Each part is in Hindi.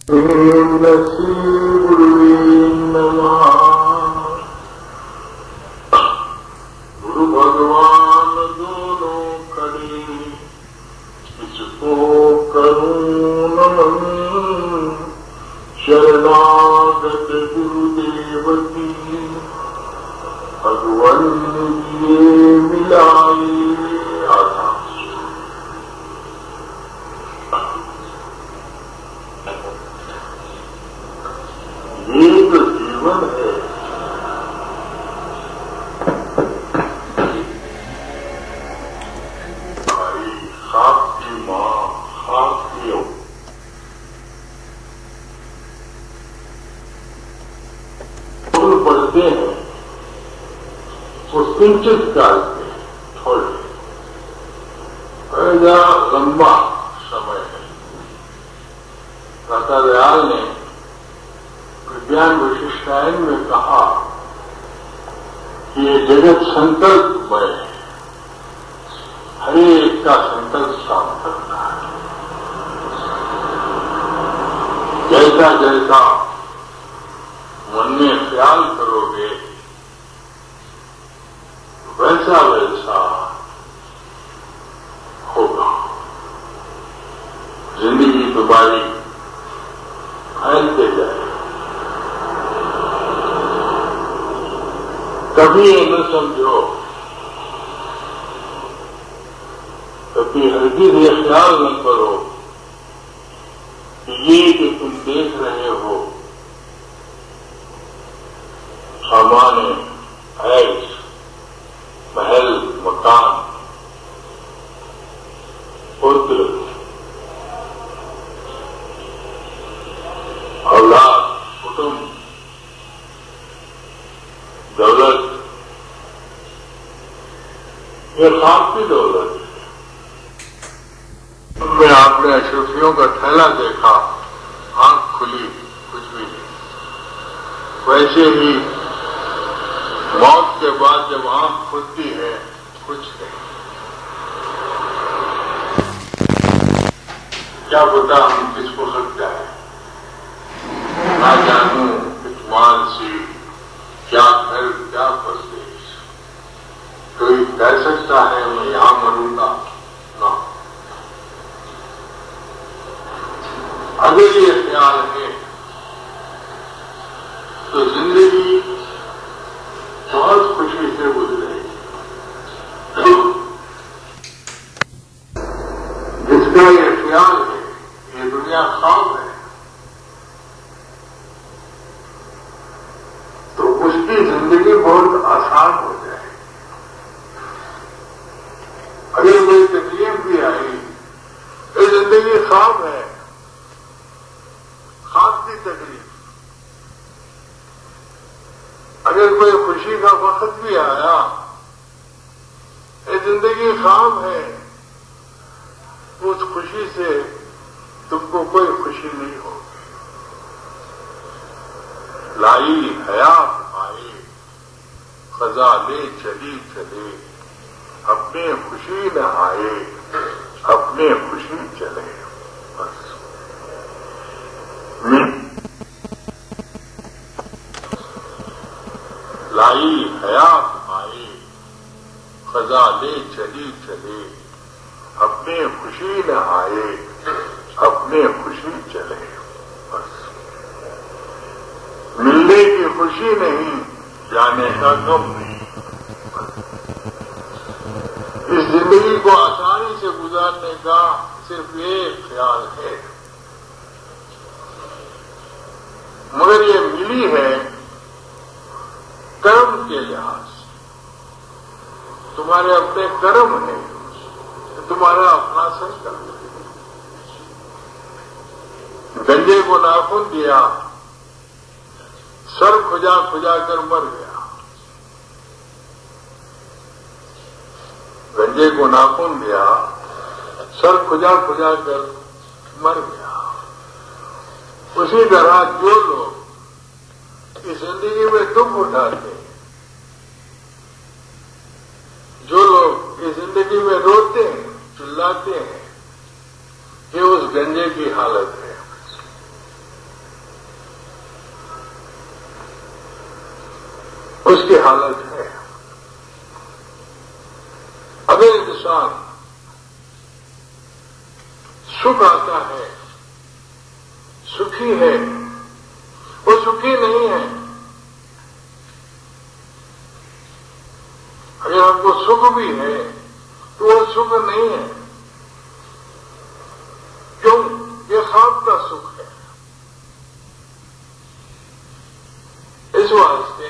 गुरु भगवान दोनों खड़े, इसको करूं नमन। शरणागत गुरुदेव की भगवन ये मिलाए आधा। ये तो जीवन है। भाई खाक की माँ, खाक की पढ़ते हैं, वो सिंचित करते हैं थोड़े, ऐसा लंबा समय है। दाता दयाल ने विज्ञान विशिष्टायन में कहा कि ये जगत संकल्पमय है, हर एक का संकल्प काम करता है। जैसा जैसा मन में ख्याल करोगे वैसा वैसा होगा। जिंदगी तुम्हारी फैलते जाए। कभी ये न समझो, कभी हरगिज़ ये ख्याल न करो कि ये जो तुम देख रहे हो सामान्य ऐश, महल, मकान, पुत्र, औलाद, कुटुंब, दौलत, ये खाकी दौलत है। उनमें आपने अशरफियों का थैला देखा, आंख खुली, कुछ भी नहीं। वैसे ही मौत के बाद जब आंख खुलती है, कुछ नहीं। क्या पता हम किसको लग जाए, ना जानू कुछ माल सी, क्या घर, क्या परदेश। कोई कह सकता है मैं यहां मरूंगा ना। अगर ये ख्याल है तो जिंदगी बहुत खुशी से गुजरेगी। जिसका ये ख्याल है ये दुनिया ख्वाब है, तो उसकी जिंदगी बहुत आसान हो जाएगी। अगर कोई तकलीफ भी आई, ये जिंदगी ख्वाब है, ख्वाब की तकलीफ। अगर कोई खुशी का वक्त भी आया, ये जिंदगी ख्वाब है, उस खुशी से तुमको कोई खुशी नहीं होगी। लाई हयात आए, खजा ले चली चले, अपने खुशी न आए, अपने खुशी चले। बस लाई हयात आए, खजा ले चली चले, अपने खुशी न आए, अपने खुशी चले। बस मिलने की खुशी नहीं, जाने का गम नहीं। इस जिंदगी को आसानी से गुजारने का सिर्फ एक ख्याल है, मगर ये मिली है कर्म के लिहाज। तुम्हारे अपने कर्म है, तुम्हारा अपना संकल्प है। गंजे को नाखून दिया, सर खुजा खुजा कर मर गया। गंजे को नाखून दिया, सर खुजा खुजा कर मर गया। उसी तरह जो लोग इस जिंदगी में दुख उठाते हैं, जो लोग इस जिंदगी में रोते हैं, चिल्लाते हैं, ये उस गंजे की हालत है। उसकी हालत है। अगर इंसान सुख आता है, सुखी है, वो सुखी नहीं है। अगर आपको सुख भी है तो वो सुख नहीं है। क्यों? ये ख्वाब का सुख है। इस वास्ते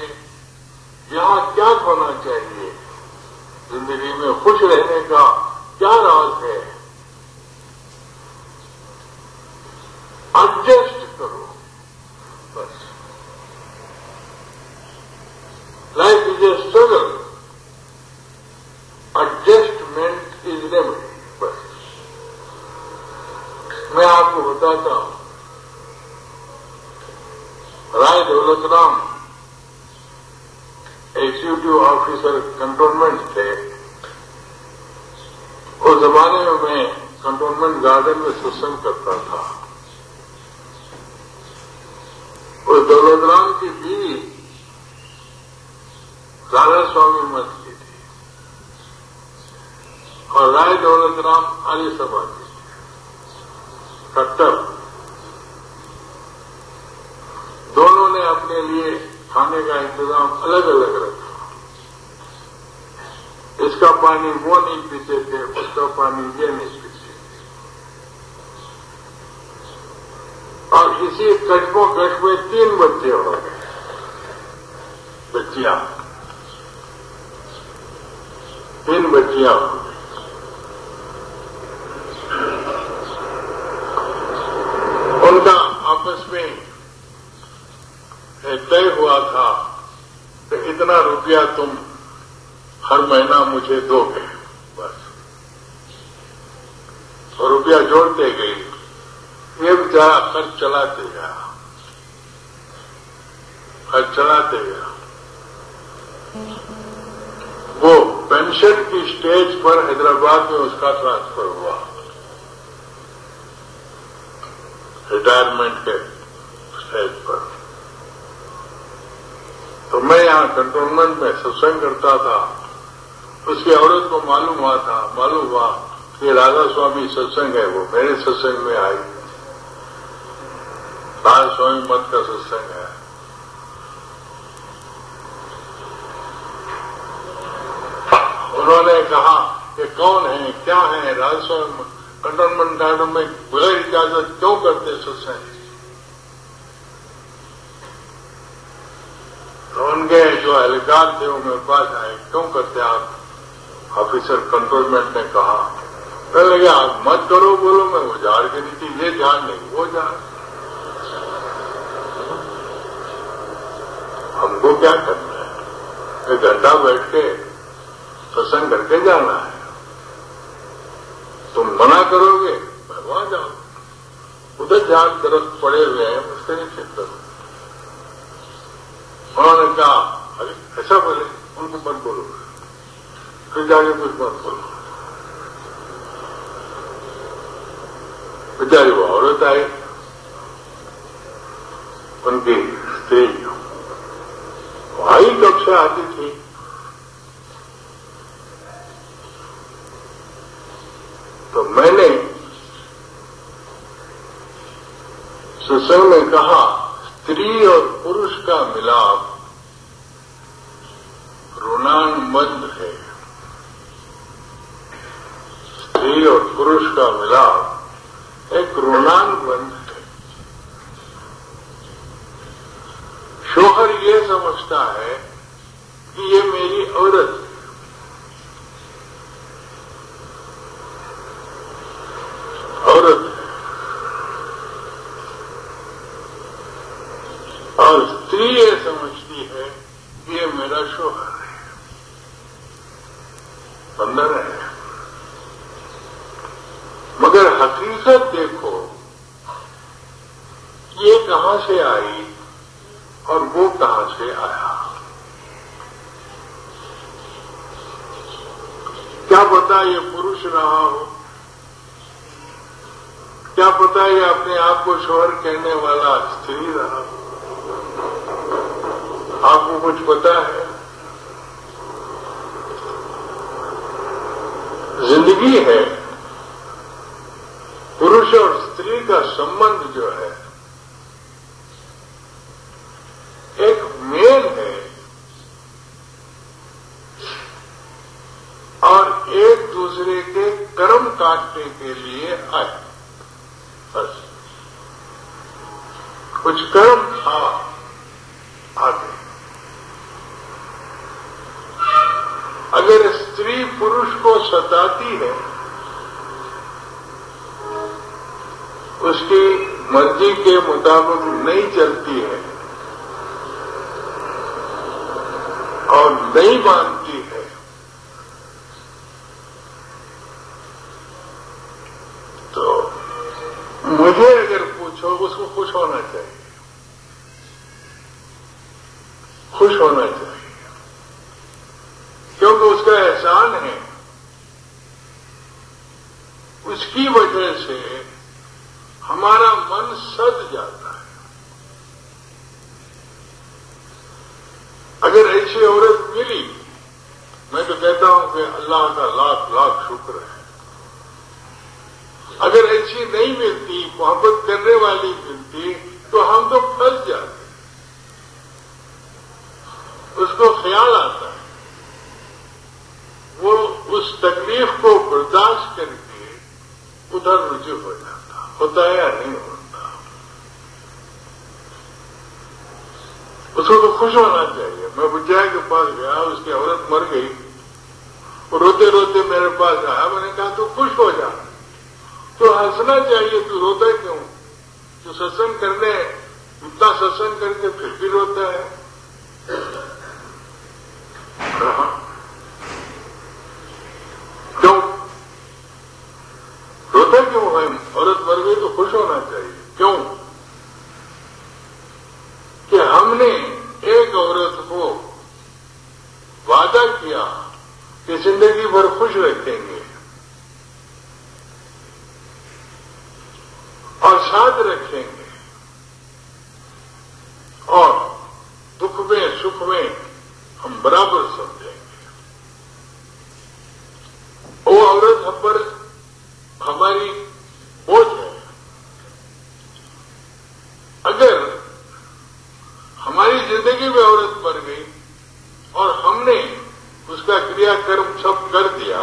यहां क्या होना चाहिए? जिंदगी में खुश रहने का क्या राज है? एडजस्ट करो बस। Life is a struggle, adjustment is remedy. बस मैं आपको बताता हूं, राय दौलतराम एग्जीक्यूटिव ऑफिसर कंटोनमेंट थे। उस जमाने में मैं कंटोनमेंट गार्डन में सत्संग करता था। उस दौलतराम की बीवी राधा स्वामी मत की थी और राय दौलतराम आर्य समाज की थी, कट्टर। दोनों ने अपने लिए खाने का इंतजाम अलग अलग रखा। इसका पानी वो नहीं पीते थे, उसका पानी ये नहीं पीते थे। और इसी कश्मोकश में 3 बच्चे हो गए, बच्चियां, 3 बच्चियां हो गई। उनका आपस में तय हुआ था कि इतना रुपया तुम हर महीना मुझे दोगे, बस। और रुपया जोड़ते गई। ये बेचारा खर्च चलाते गया, खर्च चलाते गया। वो पेंशन की स्टेज पर हैदराबाद में उसका ट्रांसफर हुआ, रिटायरमेंट के स्टेज पर। तो मैं यहां कंटोनमेंट में सत्संग करता था। उसकी औरत को मालूम हुआ कि राधा स्वामी सत्संग है। वो मेरे सत्संग में आई। राधा स्वामी मत का सत्संग है। उन्होंने कहा कि कौन है, क्या है राधा स्वामी कंटोनमेंट गार्डन में बगैर इजाजत क्यों करते सत्संग? तो उनके जो एहलकार थे वो मेरे पास आए, क्यों करते आप? ऑफिसर कंट्रोलमेंट ने कहा। कहने लगे आप मत करो, बोलो मैं वो झाड़ के नीचे, ये झाड़ नहीं वो झाड़। हमको क्या करना है? 1 घंटा बैठ के सत्संग करके जाना है। तुम मना करोगे, मैं वहां जाऊं। उधर झाड़ दरख्त पड़े हुए हैं, उसके नीचे करो। उन्होंने कहा अरे ऐसा बोले, उनको मत बोलो, फिर जाके कुछ मत बोलो। बेचारी वो औरत आई, उनकी स्त्री आई कब से आती थी। तो मैंने सत्संग में कहा स्त्री और पुरुष का मिलाप ऋणानुबंध है। स्त्री और पुरुष का मिलाप एक ऋणानुबंध है। शोहर ये समझता है कि ये मेरी औरत है, औरत है, और स्त्री ये समझती है कि ये मेरा शोहर है, बंधन है। मगर हकीकत देखो ये कहां से आई और वो कहां से आया। क्या पता ये पुरुष रहा हो, क्या पता ये अपने आप को शोहर कहने वाला स्त्री रहा हो। आपको कुछ पता है? जिंदगी है, पुरुष और स्त्री का संबंध जो है एक मेल है और एक दूसरे के कर्म काटने के लिए आए। बस कुछ कर्म था आगे। अगर स्त्री पुरुष को सताती है, उसकी मर्जी के मुताबिक नहीं चलती है और नहीं मानती है, तो मुझे अगर पूछो उसको खुश होना चाहिए, खुश होना चाहिए, क्योंकि उसका एहसान है, उसकी वजह से हमारा मन सज जाता है। अगर ऐसी औरत मिली, मैं तो कहता हूं कि अल्लाह का लाख लाख शुक्र है। अगर ऐसी नहीं मिलती, मोहब्बत करने वाली मिलती, तो हम तो फंस जाते। उसको ख्याल आता है, वो उस तकलीफ को बर्दाश्त करके उधर रुजू हो जाता। होता है या नहीं होता? उसको तो खुश होना चाहिए। मैं बुझाया के पास गया, उसकी औरत मर गई, वो रोते रोते मेरे पास आया। मैंने कहा तू खुश हो जा, तो हंसना चाहिए, तू रोता क्यों? तू सत्संग करने, इतना सत्संग करके फिर भी रोता है। क्यों रोता क्यों है? औरत मर गई तो खुश होना चाहिए। क्यों? कि हमने एक औरत को वादा किया कि जिंदगी भर खुश रखेंगे और साथ रखेंगे और दुख में सुख में हम बराबर समझेंगे। वो औरत हम पर हमारी बोझ है। अगर हमारी जिंदगी में औरत मर गई और हमने उसका क्रियाकर्म सब कर दिया,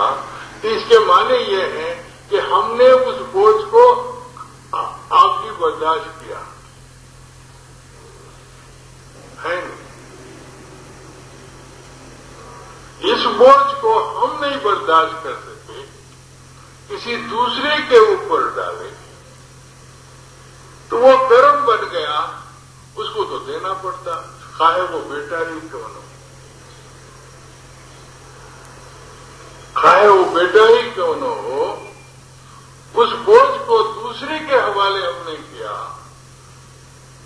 तो इसके माने ये है कि हमने उस बोझ को आप भी बर्दाश्त किया है। इस बोझ को हम नहीं बर्दाश्त कर सकते, किसी दूसरे के ऊपर डाले तो वो कर्म बन गया, उसको तो देना पड़ता, चाहे वो बेटा ही क्यों न हो, चाहे वो बेटा ही क्यों न हो। उस बोझ को दूसरे के हवाले हमने किया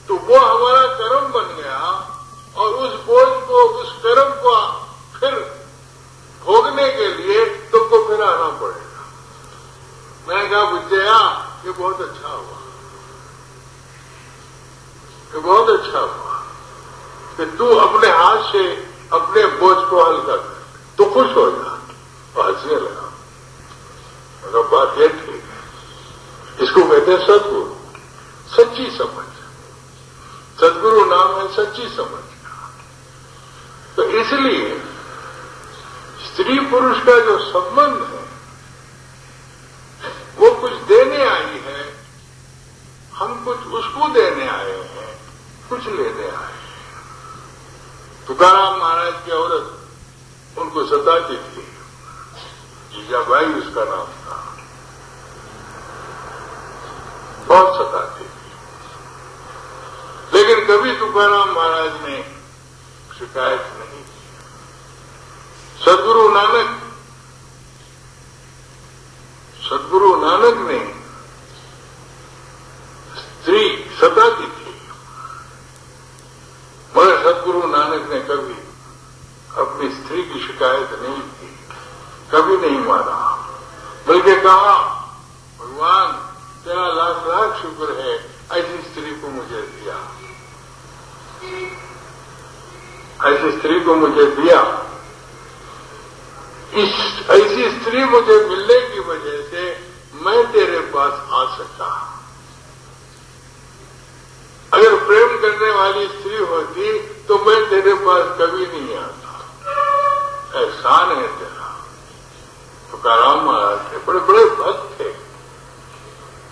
तो वो हमारा कर्म बन गया और उस बोझ को, उस कर्म को फिर भोगने के लिए तुमको फिर आना पड़ेगा। मैंने कहा बुझया, ये बहुत अच्छा हुआ, ये बहुत अच्छा हुआ कि तू अपने हाथ से अपने बोझ को हल्का कर, तो खुश हो जा। हंसने लगा। मतलब बात यह ठीक है, इसको कहते हैं सदगुरु, सच्ची समझ। सदगुरु नाम है सच्ची समझ। तो इसलिए स्त्री पुरुष का जो संबंध है वो कुछ देने आई है, हम कुछ उसको देने आए हैं, कुछ लेने आए हैं। तुकाराम महाराज की औरत उनको सताती थी, जीजाबाई उसका नाम था, बहुत सताती थी। लेकिन कभी तुकाराम महाराज ने शिकायत नहीं की। सदगुरु नानक ने स्त्री सताती थी, मगर सदगुरु नानक ने कभी अपनी स्त्री की शिकायत नहीं की, कभी नहीं माना, बल्कि कहा भगवान तेरा लाख लाख शुक्र है ऐसी स्त्री को मुझे दिया, ऐसी स्त्री को मुझे दिया। ऐसी स्त्री मुझे मिलने की वजह से मैं तेरे पास आ सका। अगर प्रेम करने वाली स्त्री होती तो मैं तेरे पास कभी नहीं आता। एहसान है तेरा। तुकाराम महाराज थे, बड़े बड़े भक्त थे।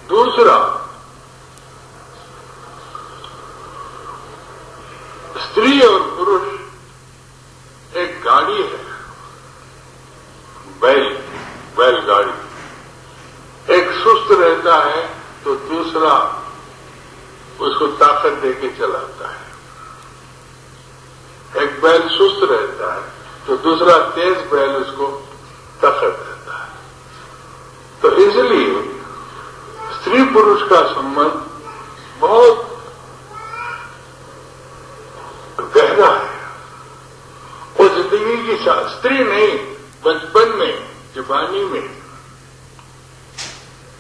दूसरा, स्त्री और पुरुष एक गाड़ी है, बैलगाड़ी। एक सुस्त रहता है तो दूसरा उसको ताकत देके चलाता है। एक बैल सुस्त रहता है तो दूसरा तेज बैल उसको ताकत देता है। तो इसलिए स्त्री पुरुष का संबंध बहुत गहरा है। वो जिंदगी की स्त्री नहीं, बचपन में, जवानी में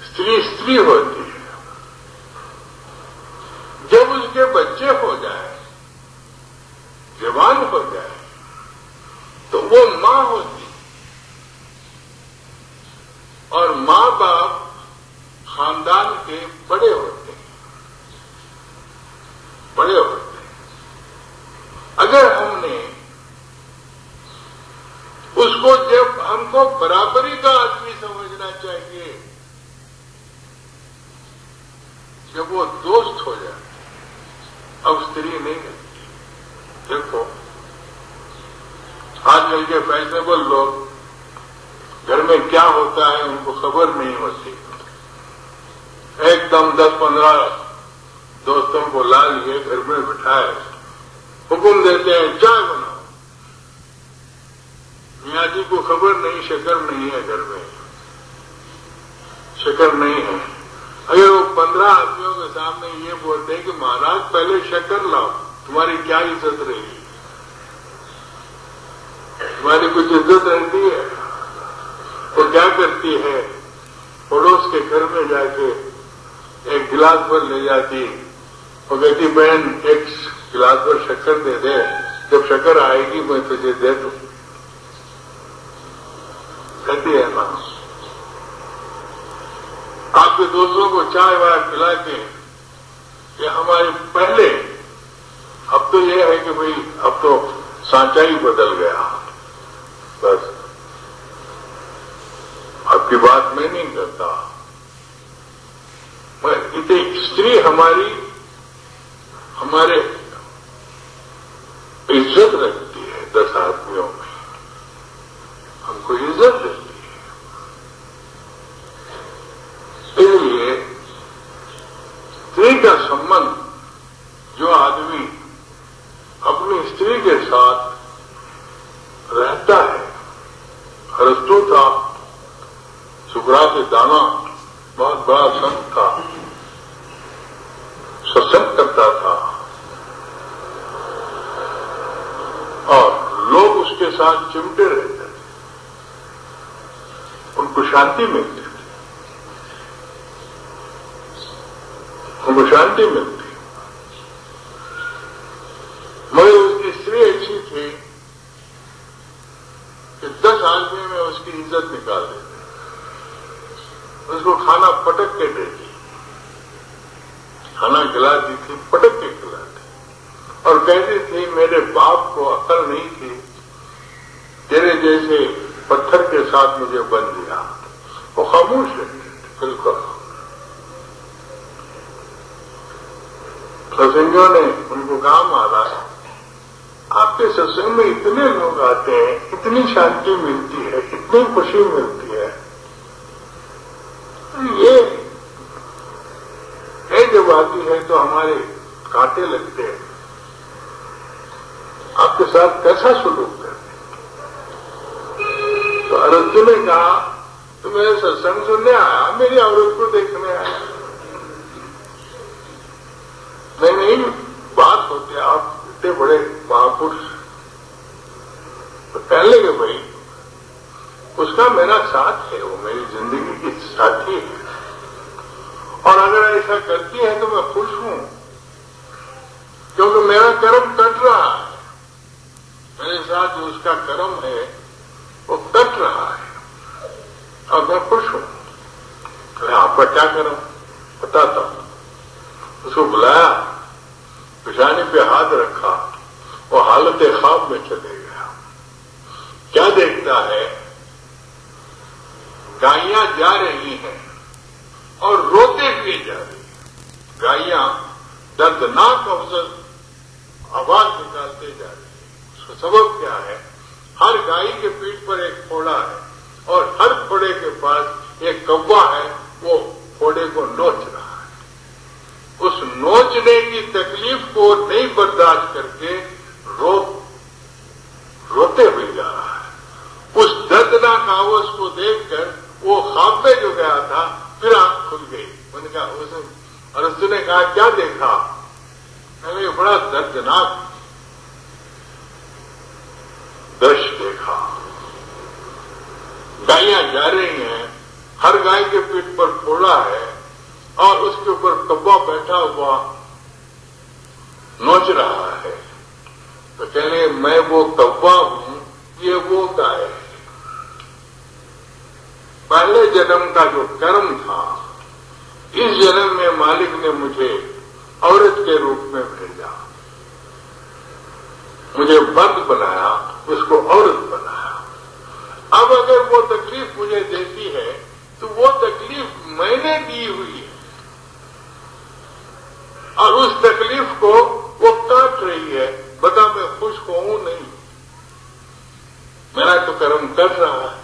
स्त्री होती है। जब उसके बच्चे हो जाए, जवान हो जाए, तो वो मां होती है। और मां बाप खानदान के बड़े होते हैं। अगर हमने उसको, जब हमको बराबरी का आदमी समझना चाहिए, जब वो दोस्त हो जाए, अब स्त्री नहीं रहती। देखो, आजकल के फैशनेबल लोग घर में क्या होता है उनको खबर नहीं होती। एकदम 10-15 दोस्तों को ला लिए, घर में बिठाए, हुक्म देते हैं चाय बनाओ। मियाँ जी को खबर नहीं, शक्कर नहीं है घर में, शक्कर नहीं है। अगर वो 15 आदमियों के सामने ये बोलते हैं कि महाराज पहले शक्कर लाओ, तुम्हारी क्या इज्जत रहेगी? तुम्हारी कुछ इज्जत रहती है? वो क्या करती है, पड़ोस के घर में जाके एक गिलास भर ले जाती, और कहती बहन एक गिलास भर शक्कर दे दे, जब शक्कर आएगी मैं तुझे दे दूं। कहती है ना, आपके दोस्तों को चाय वाय पिला के, ये हमारे पहले, अब तो ये है कि भाई अब तो सांचा ही बदल गया, बस आपकी बात मैं नहीं करता। मैं इतनी स्त्री हमारी, हमारे इज्जत रखती है 10 आदमियों में, हमको इज्जत देती है। इसलिए स्त्री का संबंध, जो आदमी अपनी स्त्री के साथ रहता है, अरस्तु था, सुकरात दाना बहुत बड़ा संत था, सत्संग करता था और लोग उसके साथ चिमटे रहते थे, उनको शांति मिलती थी, उनको शांति मिलती। मगर उसकी स्त्री ऐसी थी कि 10 आदमी में उसकी इज्जत निकाल देते, उसको खाना पटक के देती, खाना खिलाती थी, पटक के खिलाती, और कहती थी मेरे बाप को अकल नहीं थी, तेरे जैसे पत्थर के साथ मुझे बंध दिया। वो खामोश रहती थी बिल्कुल। सत्संगियों ने उनको कहा महाराज आपके सत्संग में इतने लोग आते हैं, इतनी शांति मिलती है, इतनी खुशी मिलती है, ये जब आती है तो हमारे कांटे लगते हैं, आपके साथ कैसा सुलूक करते? तो अरस्तु ने कहा तो मेरे सत्संग सुनने आया, मेरी औरत को देखने आया? नहीं, बात होती है, आप इतने बड़े महापुरुष, तो कहने लगे भाई उसका मेरा साथ है, वो मेरी जिंदगी की साथी है, और अगर ऐसा करती है तो मैं खुश हूं, क्योंकि मेरा कर्म कट रहा है, मेरे साथ जो उसका कर्म है वो कट रहा है। आपका क्या करूं बताता हूं। उसको बुलाया, पेशानी पे हाथ रखा, वो हालत ख्वाब में चले गया। क्या देखता है, गायें जा रही हैं और रोते हुए जा रही हैं। गायें दर्दनाक आवाज निकालते जा रही हैं। उसका सबब क्या है, हर गाय के पीठ पर एक फोड़ा है और हर फोड़े के पास एक कौवा है, वो फोड़े को नोच रहा है। उस नोचने की तकलीफ को नहीं बर्दाश्त करके रोते हुए जा रहा है। उस दर्दनाक आवाज को देखकर वो ख्वाब में जो गया था, फिर आंख खुल गई। मैंने कहा और उसने कहा क्या देखा? मैंने बड़ा दर्दनाक दृश्य देखा। गायें जा रही हैं, हर गाय के पीठ पर फोड़ा है और उसके ऊपर कौवा बैठा हुआ नोच रहा है। तो कहने मैं वो कौवा हूं, ये वो गाय है। पहले जन्म का जो कर्म था, इस जन्म में मालिक ने मुझे औरत के रूप में भेजा, मुझे मर्द बनाया, उसको औरत बनाया। अब अगर वो तकलीफ मुझे देती है तो वो तकलीफ मैंने दी हुई है और उस तकलीफ को वो काट रही है। बता मैं खुश हूं नहीं? मेरा तो कर्म कर रहा है,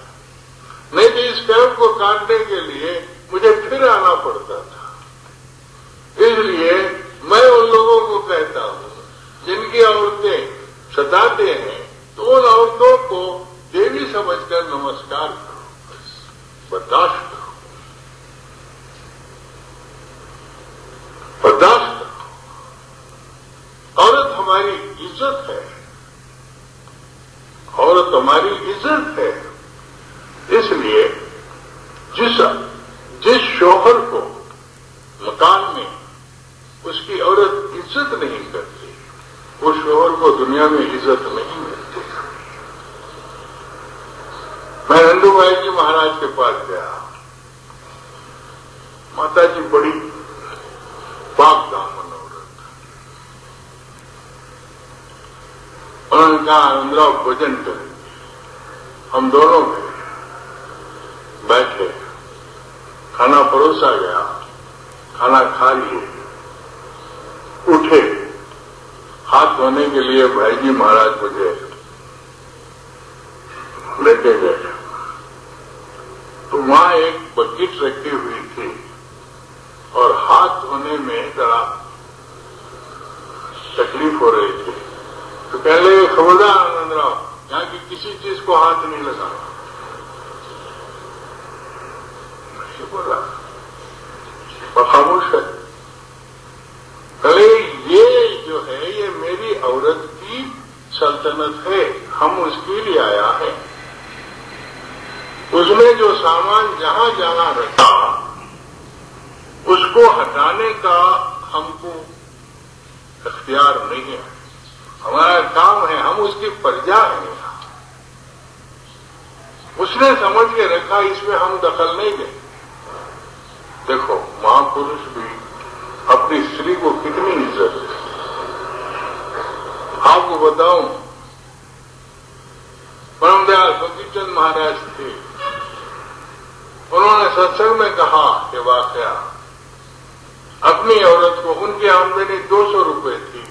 नहीं तो इस कर्म को काटने के लिए मुझे फिर आना पड़ता था। इसलिए मैं उन लोगों को कहता हूं जिनकी औरतें सताते हैं, तो उन औरतों को देवी समझकर नमस्कार करो, बर्दाश्त करो, बर्दाश्त करो। औरत हमारी इज्जत है, औरत हमारी इज्जत है। इसलिए जिस शौहर को मकान में उसकी औरत इज्जत नहीं करती, उस शौहर को दुनिया में इज्जत नहीं मिलती। मैं नंदू भाई जी महाराज के पास गया। माता जी बड़ी पाक दामन औरत। उन्होंने कहा आनंदराव भोजन करेंगे। हम दोनों गए, बैठे, खाना परोसा गया, खाना खा लिए, उठे, हाथ धोने के लिए भाई जी महाराज मुझे लेके गए। तो वहां एक बकेट रखी हुई थी और हाथ धोने में जरा तकलीफ हो रही थी। तो कह लगे खबरदार आनंदराव, यहाँ की किसी चीज को हाथ नहीं लगाना। बोला और खामोश है। कहे ये जो है ये मेरी औरत की सल्तनत है, हम उसके लिए आया है। उसने जो सामान जहां जहां रखा उसको हटाने का हमको इख्तियार नहीं है। हमारा काम है, हम उसकी प्रजा हैं। उसने समझ के रखा, इसमें हम दखल नहीं दें। देखो महापुरुष भी अपनी स्त्री को कितनी इज्जत है। आपको बताऊं, परमदयाल फकीरचंद महाराज थे, उन्होंने सत्संग में कहा कि वाकया अपनी औरत को, उनकी आमदनी 200 रुपए थी,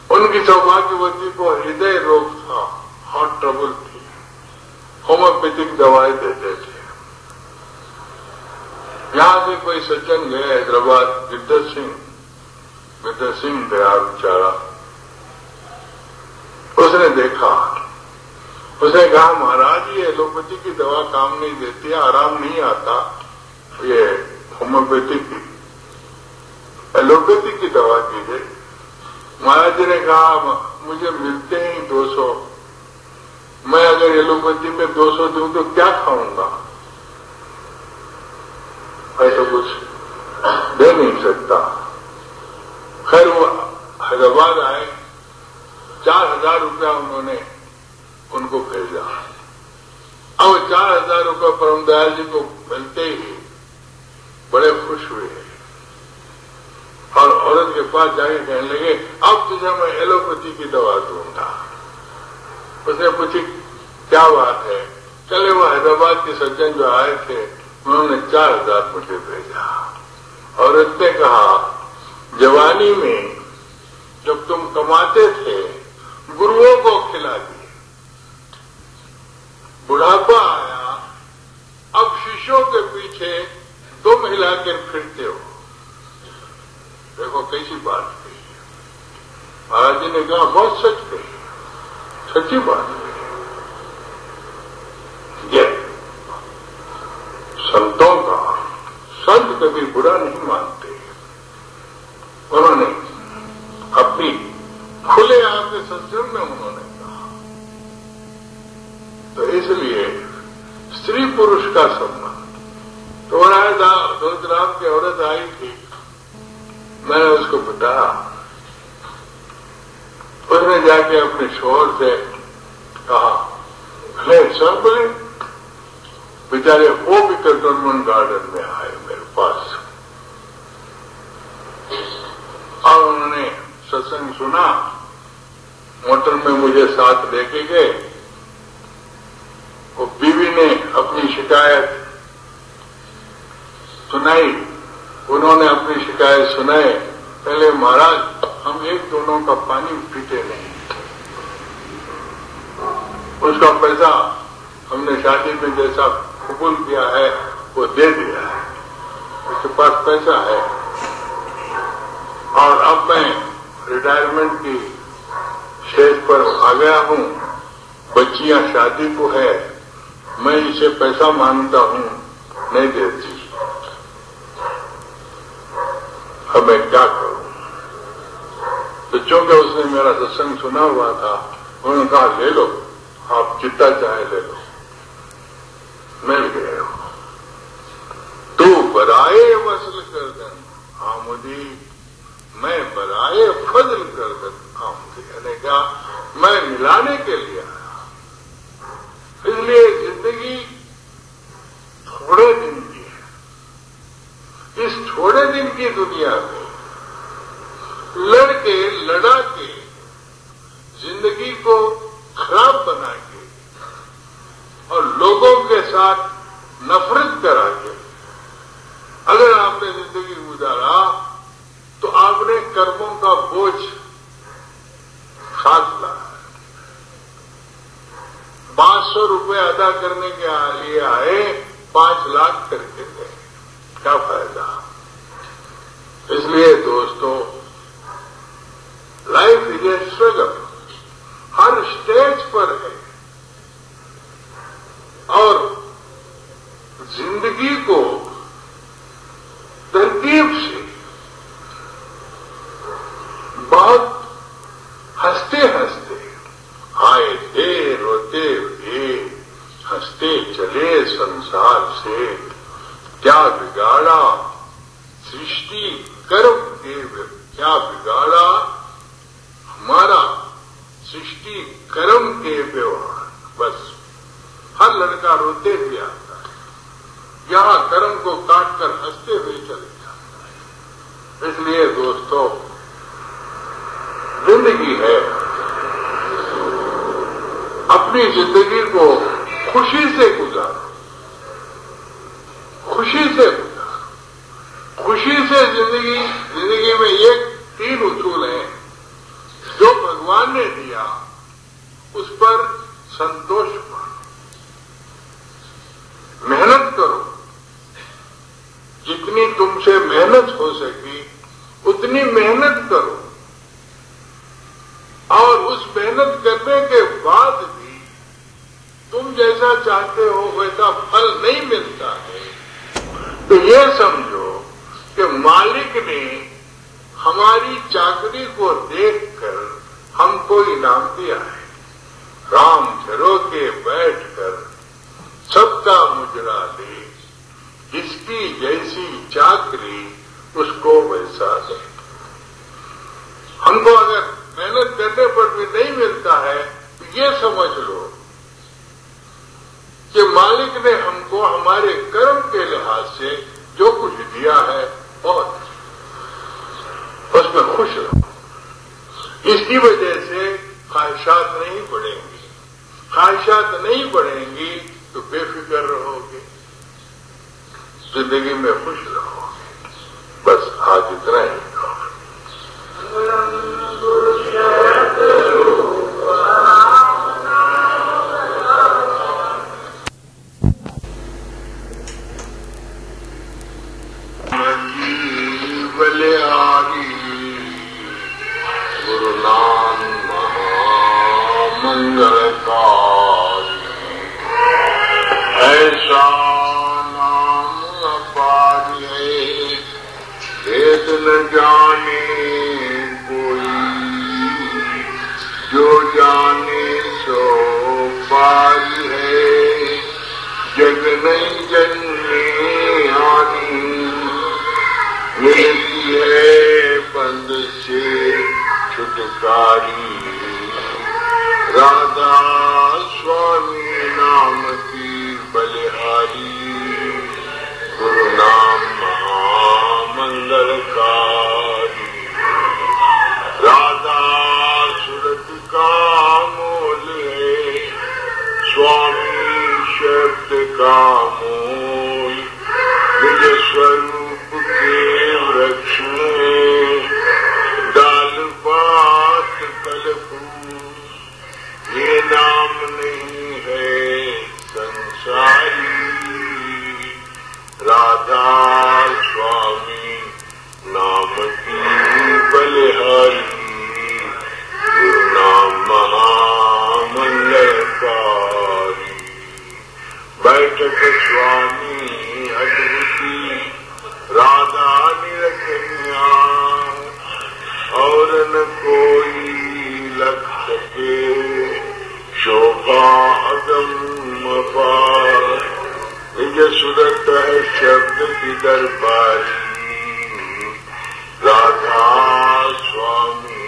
उनकी सौभाग्यवती को हृदय रोग था, हार्ट ट्रबल थी, होम्योपैथिक दवाएं देते थे। यहां से कोई सज्जन गए हैदराबाद, गिरधर सिंह दयाल बेचारा, उसने देखा, उसने कहा महाराज ये एलोपैथी की दवा काम नहीं देती, आराम नहीं आता, ये एलोपैथी की दवा कीजिए। महाराज जी ने कहा मुझे मिलते ही 200, मैं अगर एलोपैथी में 200 दूं तो क्या खाऊंगा? ऐसा कुछ दे नहीं सकता। खैर वो हैदराबाद आए, 4000 रुपया उन्होंने उनको भेजा। अब 4000 50,000 रुपये परमदयाल जी को मिलते ही बड़े खुश हुए और औरत के पास जाके कहने लगे, अब तुझे मैं एलोपैथी की दवा दूंगा। उसने पूछी क्या बात है? चले वो हैदराबाद के सज्जन जो आए थे उन्होंने 4,000 मुझे भेजा। औरत ने कहा, जवानी में जब तुम कमाते थे गुरुओं को खिला दिए, बुढ़ापा आया, अब शिष्यों के पीछे तुम हिलाकर फिरते हो। देखो कैसी बात कही। महाराज जी ने कहा, बहुत सच कही, सच्ची बात कही। ये संतों का, संत कभी बुरा नहीं मानते। उन्होंने अपनी खुले आम के सत्संग में उन्होंने कहा, तो इसलिए स्त्री पुरुष का संबंध। तो दौलतराम की औरत आई थी, मैंने उसको बताया, उसने जाके अपने शोहर से कहा, भले सब बोले बेचारे वो भी कंटोनमेंट गार्डन में आए मेरे पास और उन्होंने सत्संग सुना, मोटर में मुझे साथ लेके गए। वो बीवी ने अपनी शिकायत सुनाई, उन्होंने अपनी शिकायत सुनाए, पहले महाराज हम एक दोनों का पानी पीते नहीं, उसका पैसा हमने शादी में जैसा कबूल किया है वो दे दिया है, उसके पास पैसा है और अब मैं रिटायरमेंट की स्टेज पर आ गया हूं, बच्चियां शादी को है, मैं इसे पैसा मांगता हूं, नहीं देती, अब मैं क्या करूं? तो चूंकि उसने मेरा सत्संग सुना हुआ था, उन्होंने कहा ले लो, आप जितना चाहे ले लो, मिल गए हो। तू बराए वसल गर्दन आमुदी, मैं बराए फजल गर्दन आमुदी, यानी क्या, मैं मिलाने के लिए आया। इसलिए जिंदगी थोड़े दिन की है, इस थोड़े दिन की दुनिया में लड़के लड़ा के जिंदगी को खराब बना के और लोगों के साथ नफरत करा के अगर आपने जिंदगी गुजारा तो आपने कर्मों का बोझ साथ लाया। 500 रुपये अदा करने के लिए आए, 5 लाख करके गए, क्या फायदा? इसलिए दोस्तों, life is a struggle, her stage पर है और जिंदगी को तरकीब से बहुत हंसते हंसते आए थे, रोते हुए हंसते चले संसार से, क्या बिगाड़ा सृष्टि कर्म के, क्या बिगाड़ा हमारा सृष्टि कर्म के व्यवहार। बस हर लड़का रोते हुए आता है, यहां कर्म को काटकर हंसते हुए चले जाता है। इसलिए दोस्तों, जिंदगी है, अपनी जिंदगी को खुशी से गुजारो, खुशी से गुजारो, खुशी से जिंदगी में ये 3 उसूल हैं जो भगवान ने दिया, उस पर संतोष मानो, मेहनत करो, जितनी तुमसे मेहनत हो सकी उतनी मेहनत करो और उस मेहनत करने के बाद भी तुम जैसा चाहते हो वैसा फल नहीं मिलता है, तो ये समझो कि मालिक ने हमारी चाकरी को देखकर हमको इनाम दिया है। राम झरो के बैठकर सबका मुजरा ले, जिसकी जैसी चाकरी उसको वैसा दे। हमको अगर मेहनत करने पर भी नहीं मिलता है तो ये समझ लो कि मालिक ने हमको हमारे कर्म के लिहाज से जो कुछ दिया है बहुत उसमें खुश रहो। इसकी वजह से ख्वाहिशात नहीं बढ़ेंगी। ख्वाहिशात नहीं बढ़ेंगी तो बेफिक्र रहोगे, जिंदगी में खुश रहोगे। बस आज इतना ही कहो। बलिहारी गुरु नाम महामंगलकारी, ऐसा नाम अपार है वेद न जाने कोई, जो जाने सो पार है जग नहीं जन्मे आनी, मिलती है बंद से छुटकारी, राधा स्वामी नाम की बलिहारी, गुरु नाम महामंगलकारी, राधा सूरत का मोल है, स्वामी शब्द का मोल, निज स्वरूप के वृक्ष में डाल पात कल फूल, ये नाम नहीं है संसारी, राधा स्वामी नाम की बलिहारी, गुरु नाम महामंगलकारी, बैठक स्वामी अद्भुती, राधा निरखनिया, और न कोई लग सके शोभा अगम अपार, निज सुरत है शब्द की दरबारी, राधा स्वामी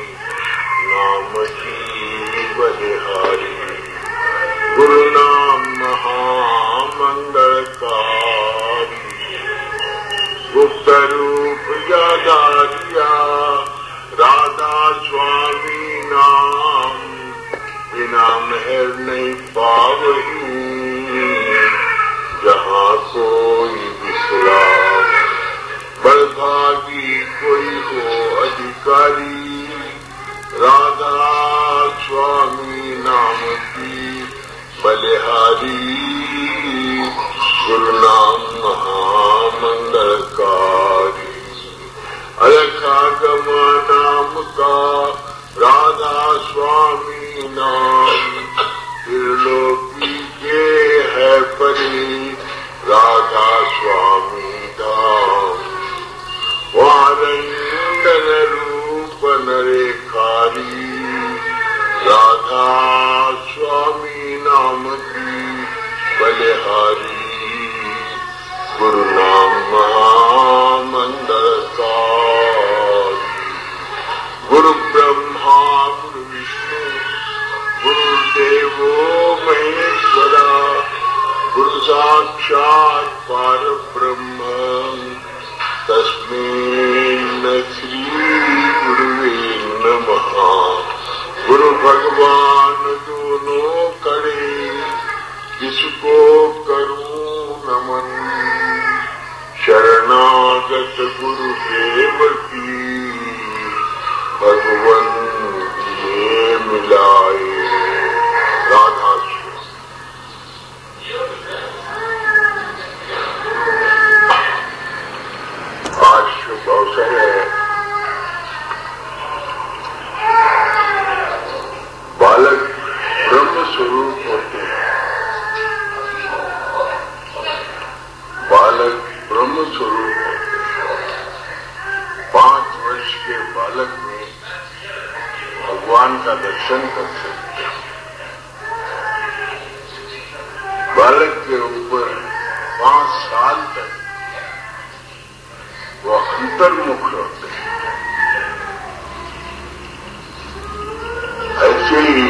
नाम की बलिहारी, गुरु नाम महामंगलकारी, गुप्त रूप ज्यादा दिया, राधा स्वामी नाम बिना मेहर नहीं पावही, जहाँ कोई विश्राम, बड़भागी कोई हो अधिकारी, राधा स्वामी नाम की बलिहारी, गुरु नाम महामंगलकारी, अलखागम नाम का राधा स्वामी नाम, त्रिलोकी के है परी, राधा स्वामी धाम, वारंगन रूप नरेखारी, राधा स्वामी नाम की बलिहारी, गुरु नाम महामंगलकारी, गुरु ब्रह्मा गुरु विष्णु गुरुदेवो महेश्वरा, गुरु साक्षात् परब्रह्म, तस्मै श्री गुरुवे नमः। गुरु भगवान दोनों कड़े, किसको करूं नमन, शरणागत गुरुदेव की, भगवन ये मिलाए। राधा आज शुभ अवसर है, बालक ब्रह्म स्वरूप होते हैं, बालक ब्रह्म स्वरूप होते हैं। 5 वर्ष के बालक में भगवान का दर्शन कर सकते हैं। बालक के ऊपर 5 साल तक वो अंतर्मुख होते हैं। ऐसे ही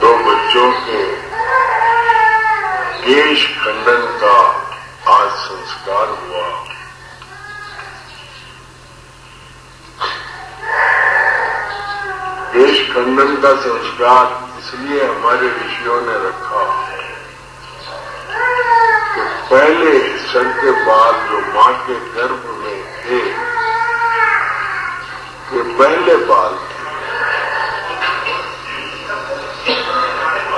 2 बच्चों के खंडन का संस्कार इसलिए हमारे ऋषियों ने रखा कि पहले सर के बाल जो मां के गर्भ में थे ये पहले बाल थे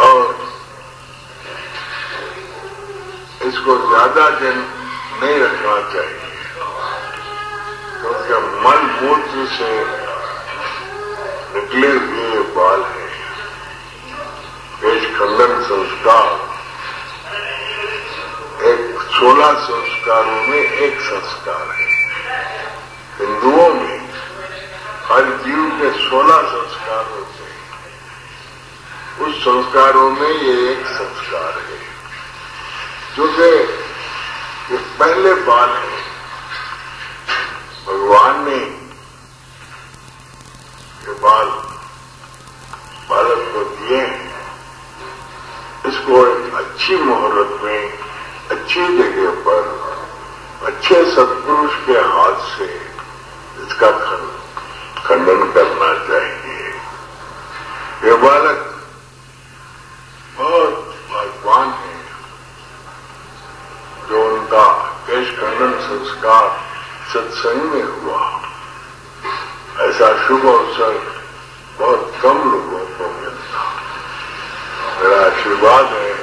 और इसको ज्यादा दिन नहीं रखना चाहिए क्योंकि मल मूत्र से निकले हुए बाल हैं। केश खंडन संस्कार एक 16 संस्कारों में एक संस्कार है। हिंदुओं में हर जीव के 16 संस्कार होते हैं, उस संस्कारों में ये एक संस्कार है जो कि ये पहले बाल है। भगवान ने ये बाल बालक को दिए हैं, इसको एक अच्छी मुहूर्त में अच्छी जगह पर अच्छे सत्पुरुष के हाथ से इसका खंडन करना चाहिए। ये बालक बहुत भाग्यवान है जो उनका केश खंडन संस्कार सत्संग में हुआ। ऐसा शुभ अवसर बहुत कम लोगों को मिलता। मेरा आशीर्वाद है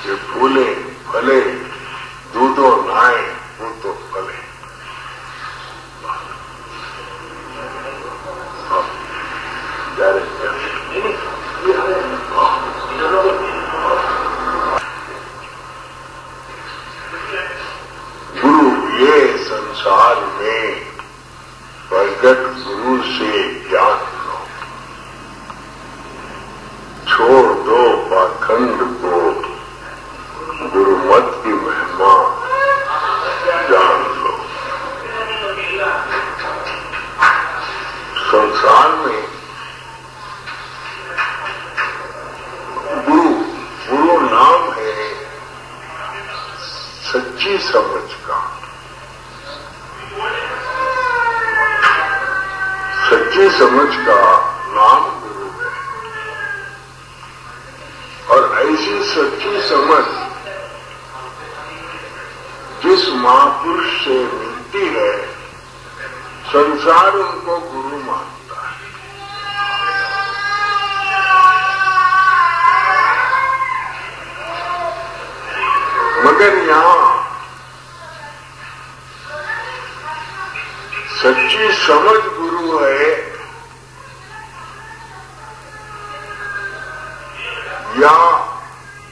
कि फूले फले दूधो नहाए वो तो फले। गुरु ये संसार में प्रगट गुरु से ज्ञान लो, छोड़ दो पाखंड को, गुरुमत की महिमा जान लो। संसार में गुरु नाम है सच्ची समझ का। सच्ची समझ का नाम गुरु है और ऐसी सच्ची समझ जिस महापुरुष से मिलती है संसार उनको गुरु मानता है। मगर यहां सच्ची समझ गुरु है या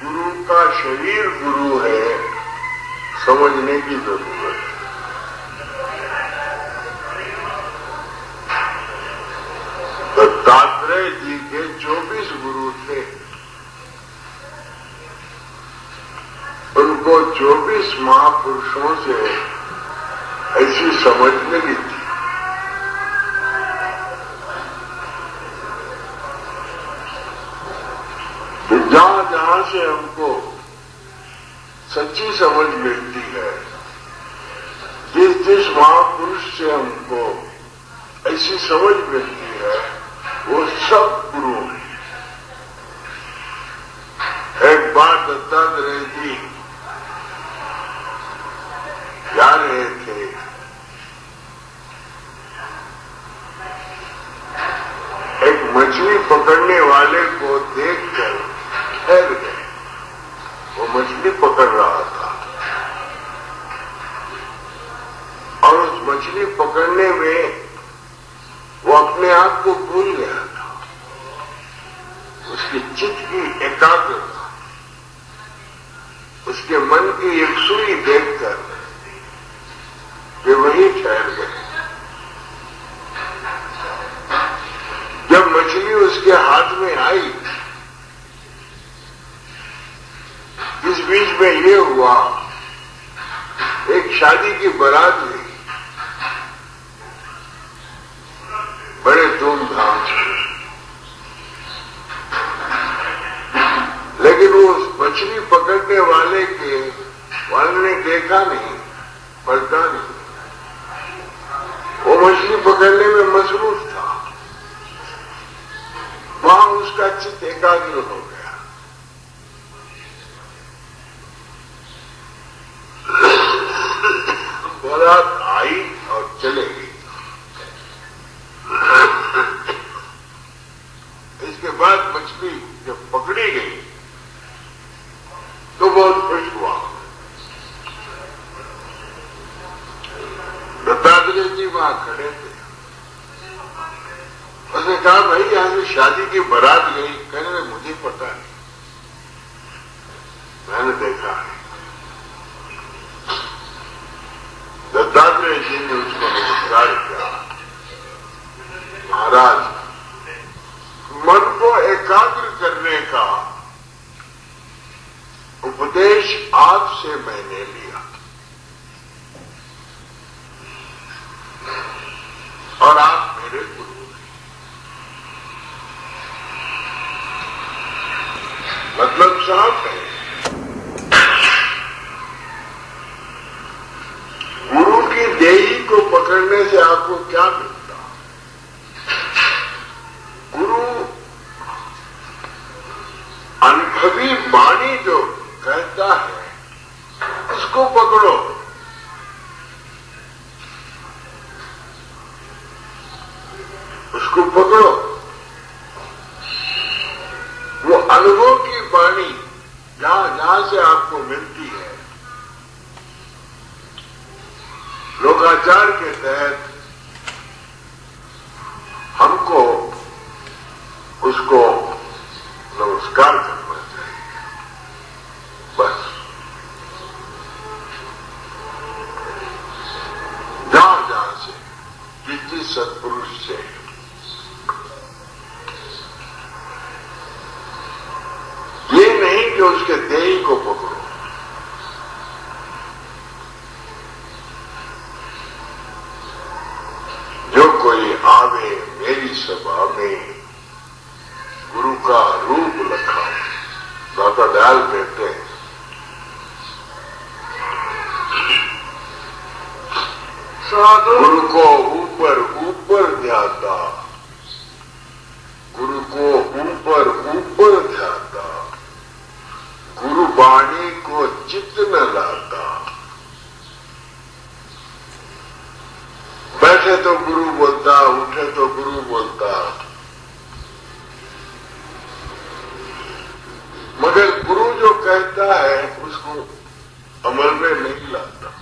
गुरु का शरीर गुरु है, समझने की जरूरत है। दत्तात्रेय जी के 24 गुरु थे, उनको 24 महापुरुषों से ऐसी समझ मिली थी। जहां जहां से हमको सच्ची समझ मिलती है, जिस जिस महापुरुष से हमको ऐसी समझ मिलती है वो सब गुरु हैं। एक बार दत्तात्रेय जी जा रहे थे, एक मछली पकड़ने वाले को देखकर ठहर गए। वो मछली पकड़ रहा था और उस मछली पकड़ने में वो अपने आप को भूल गया था। उसकी चित्त की एकाग्रता, उसके मन की एकसुई देखकर वे वहीं ठहर गए। जब मछली उसके हाथ में आई, इस बीच में ये हुआ, एक शादी की बारात हुई बड़े धूमधाम से, लेकिन वो मछली पकड़ने वाले ने देखा नहीं, पलटा नहीं। वो मछली पकड़ने में मसरूफ था। वहां उसका चित्त एकाग्र हो गया। बारात आई और चले गई। इसके बाद मछली जब पकड़ी गई तो बहुत खुश हुआ। दत्तात्रेय जी वहां खड़े थे। उसने कहा, भाई यहां से शादी की बारात गई। कहने में मुझे पता नहीं, मैंने देखा है। दत्तात्रेय जी ने उसको नमस्कार किया। महाराज, मन को एकाग्र करने का उपदेश आपसे मैंने लिया और आप मेरे गुरु हैं। मतलब साफ है, गुरु की देही को पकड़ने से आपको क्या मिलता? गुरु अनुभवी वाणी जो कहता है उसको पकड़ो। उसको पकड़ो। वो अनुभव की वाणी जहां से आपको मिलती है, लोकाचार के तहत हमको उसको नमस्कार करना चाहिए। बस जहां से जिस सत्पुरुष से ये नहीं कि उसके देही को पकड़ो। जो कोई आवे मेरी सभा में गुरु का रूप लखा। दाता दयाल कहते हैं, गुरु को ऊपर ऊपर ध्याता, गुरु को ऊपर ऊपर ध्याता, गुरु वाणी को चित्त न लाता। बैठे तो गुरु बोलता, उठे तो गुरु बोलता, मगर गुरु जो कहता है उसको अमल में नहीं लाता।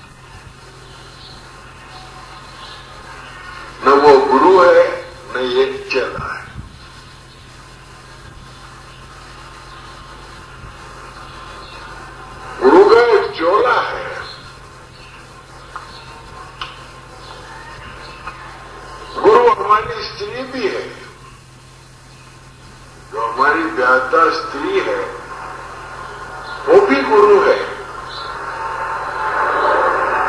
न वो गुरु है न ये चला है। गुरु का एक चोला है। गुरु हमारी स्त्री भी है। जो हमारी व्याहता स्त्री है वो भी गुरु है।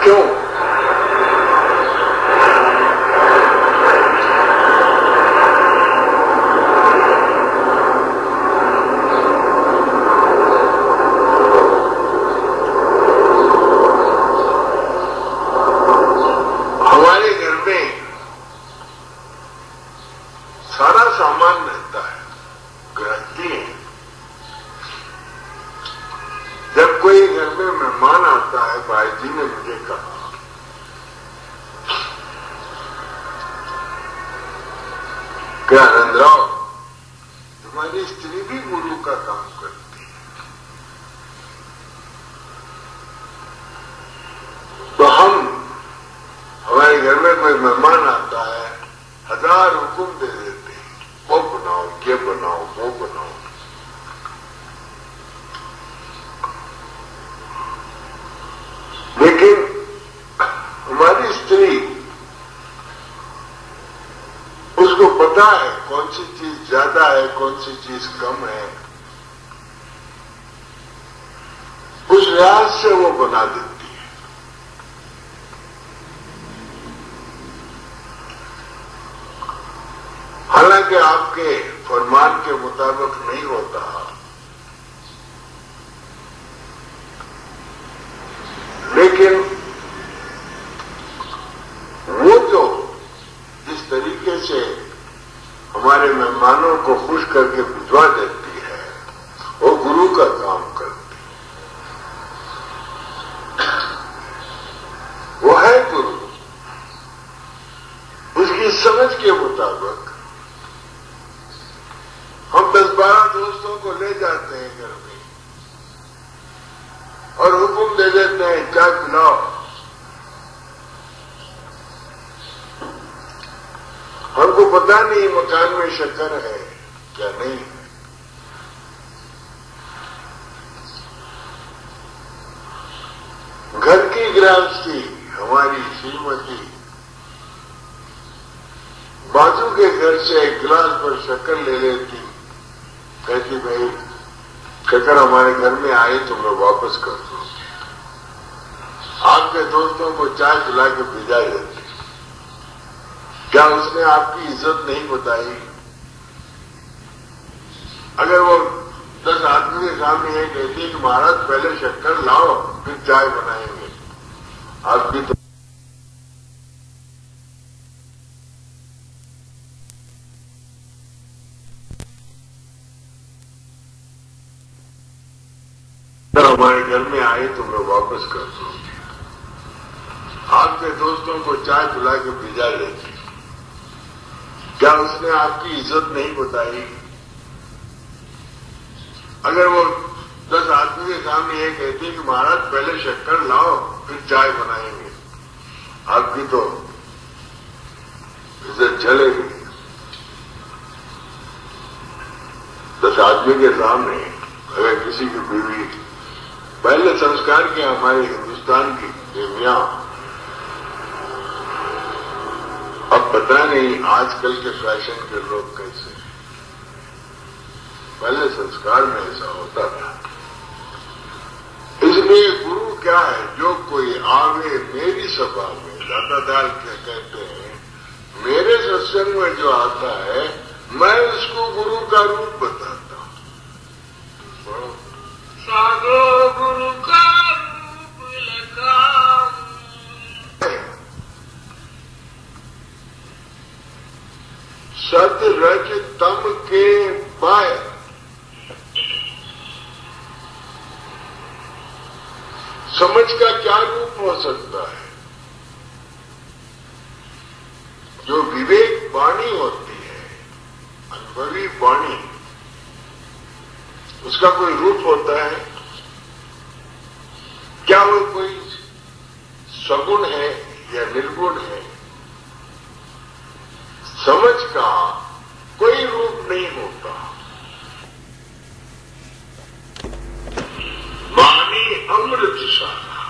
क्यों? हमारे घर में सारा सामान रहता है, गृहस्थी है। जब कोई घर में मेहमान आता है, भाई जी ने मुझे कहा, क्या आनंदराव, तुम्हारी स्त्री भी गुरु का काम करती है। तो हमारे घर में कोई मेहमान आता है, 1000 हुक्म दे देते हैं, वो बनाओ, ये बनाओ, वो बनाओ। लेकिन हमारी स्त्री, उसको पता है कौन सी चीज ज्यादा है, कौन सी चीज कम है। उस लिहाज से वो बना देती है। हालांकि आपके फरमान के मुताबिक नहीं होता, लेकिन वो जो जिस तरीके से हमारे मेहमानों हमको खुश करके भिजवा देती है, वो गुरु का काम करती है। वो है गुरु। उसकी समझ के मुताबिक हम 10-12 दोस्तों को ले जाते हैं घर में और हुक्म दे देते हैं चाय पिलाओ। हमको पता नहीं मकान में शक्कर है क्या नहीं है। घर की गृहस्थी हमारी श्रीमती बाजू के घर से एक गिलास पर शक्कर ले लेती, कहती भाई शक्कर हमारे घर में आई तो मैं वापस कर दूंगी। आपके दोस्तों को चाय पिला के भिजा देती। क्या उसने आपकी इज्जत नहीं बताई? अगर वो 10 आदमी के सामने ये कहती कि महाराज पहले शक्कर लाओ फिर चाय बनाएंगे, आपकी तो हमारे घर में आए तो मैं वापस कर दूंगी। आपके दोस्तों को चाय पिला के भिजा देती। क्या उसने आपकी इज्जत नहीं बताई? अगर वो 10 आदमी के सामने ये कहती कि महाराज पहले शक्कर लाओ फिर चाय बनाएंगे, आपकी तो इज्जत चलेगी। 10 आदमी के सामने अगर किसी की बीवी, पहले संस्कार के हमारे हिंदुस्तान की देवियां, अब पता नहीं आजकल के फैशन के लोग कैसे, पहले संस्कार में ऐसा होता था। इसलिए गुरु क्या है? जो कोई आवे मेरी सभा में, दादा दाल कहते हैं, मेरे सत्संग में जो आता है मैं उसको गुरु का रूप बताता हूं। साधो गुरु का रूप लगा, सत रज तम के पाय। समझ का क्या रूप हो सकता है? जो विवेक वाणी होती है, अनुभवी वाणी, उसका कोई रूप होता है क्या? वो कोई सगुण है या निर्गुण है? समझ का कोई रूप नहीं होता। वाणी अमृतशाला।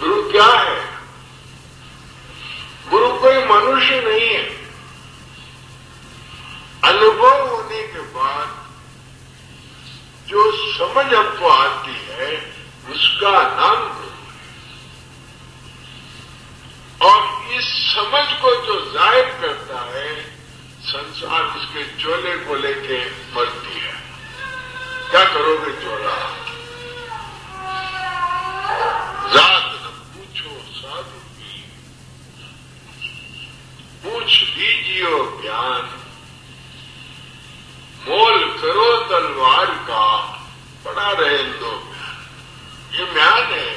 गुरु क्या है? गुरु कोई मनुष्य नहीं है। अनुभव होने के बाद जो समझ हमको आती है उसका नाम गुरु है। और इस समझ को जो जाहिर करता है, संसार उसके चोले को लेके मरती है। क्या करोगे चोला? जात न पूछो साधु की, पूछ लीजियो ज्ञान, मोल करो तलवार का, पड़ा रहे लोग। ये म्यान है।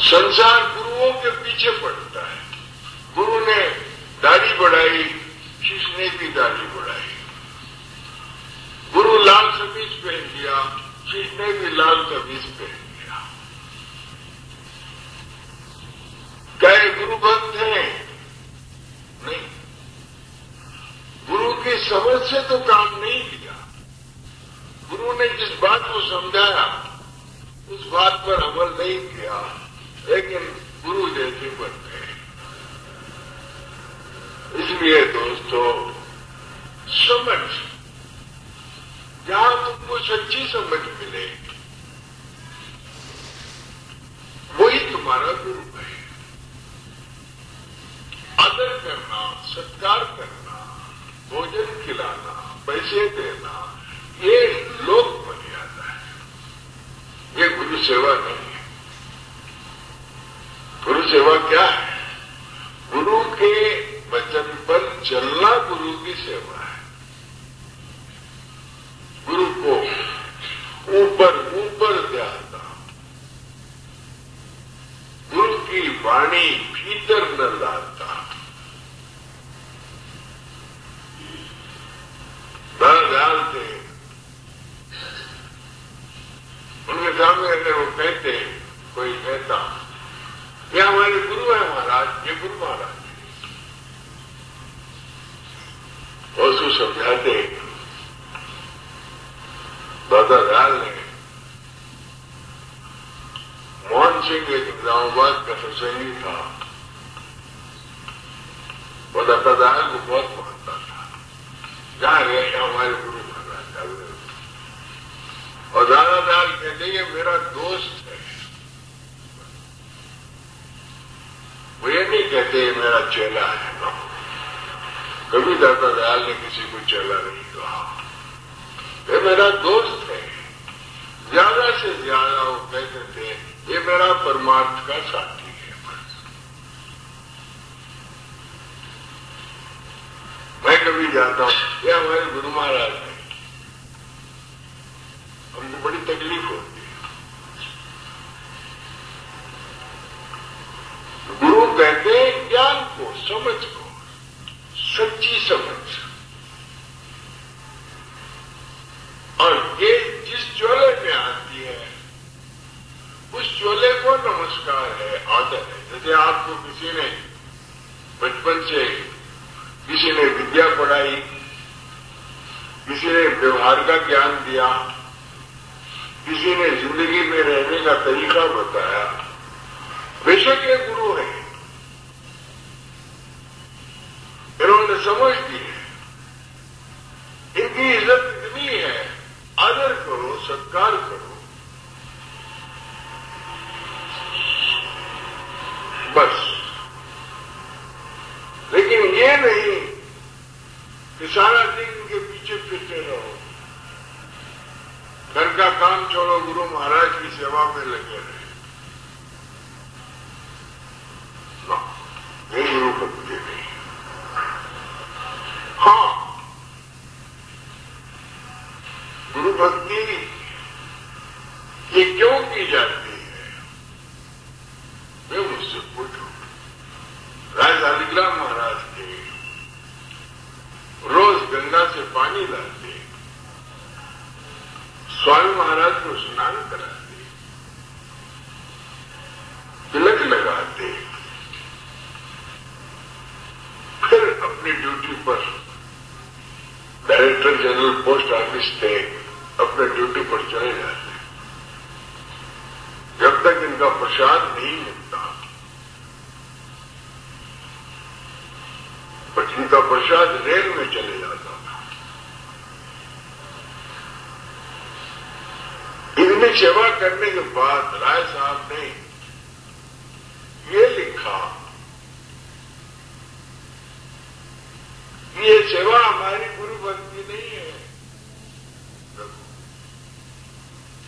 संसार गुरुओं के पीछे पड़ता है। गुरु ने दाढ़ी बढ़ाई, शिष्य ने भी दाढ़ी बढ़ाई। गुरु लाल कमीज पहन लिया, शिष्य ने भी लाल कमीज पहन लिया। क्या ये गुरु भक्त हैं? नहीं। गुरु की समझ से तो काम नहीं लिया। गुरु ने जिस बात को समझाया उस बात पर अमल नहीं किया, लेकिन गुरु जैसे बन गए। इसलिए दोस्तों, समझ, जहां तुमको सच्ची समझ मिले वही तुम्हारा गुरु है। आदर करना, सत्कार करना, भोजन खिलाना, पैसे देना, ये लोक मर्यादा है। ये गुरु सेवा नहीं है। गुरु सेवा गुरु की सेवा है। गुरु को ऊपर ऊपर ध्यान, गुरु की वाणी भीतर न लाता। बड़ा ध्यान से उनके सामने अगर वो कहते, कोई कहता ये हमारे गुरु है महाराज, ये गुरु महाराज, उसको समझाते। दादा दयाल ने मोहन सिंह एक इस्लामाबाद का सत्संगी था, वो दादा दयाल को बहुत मानता था। जहां गए हमारे गुरु महाराज, और दादा दयाल कहते ये मेरा दोस्त है। वो ये नहीं कहते ये मेरा चेला है। कभी दादा दयाल ने किसी को चेला नहीं कहा, ये मेरा दोस्त है। ज्यादा से ज्यादा वो कहते थे ये मेरा परमार्थ का साथी है। बस मैं कभी जाता हूं, ये हमारे गुरु महाराज हैं, हमको बड़ी तकलीफ होती है। गुरु कहते हैं ज्ञान को, समझ को, सच्ची समझ। और ये जिस चोले में आती है उस चोले को नमस्कार है, आदर है। जैसे आपको किसी ने बचपन से किसी ने विद्या पढ़ाई, किसी ने व्यवहार का ज्ञान दिया, किसी ने जिंदगी में रहने का तरीका बताया, बेशक ये गुरु है, इन्होंने समझ दी है, इनकी इज्जत इतनी है, आदर करो, सत्कार करो। बस। लेकिन ये नहीं कि सारा दिन इनके पीछे फिरते रहो, घर का काम छोड़ो, गुरु महाराज की सेवा में लगे रहे। ये गुरु भक्ति नहीं। हाँ, गुरु भक्ति ये क्यों की जाती है, मैं मुझसे पूछूं। राय शालिग्राम महाराज के रोज गंगा से पानी लाते, स्वामी महाराज को स्नान कराते, तिलक लगाते, फिर अपनी ड्यूटी पर डायरेक्टर जनरल पोस्ट ऑफिस थे, अपने ड्यूटी पर चले जाते। जब तक इनका प्रसाद नहीं मिलता, पर इनका प्रसाद रेल में चले जाता था। इतनी सेवा करने के बाद राय साहब ने ये लिखा, ये सेवा हमारी गुरु भक्ति नहीं है।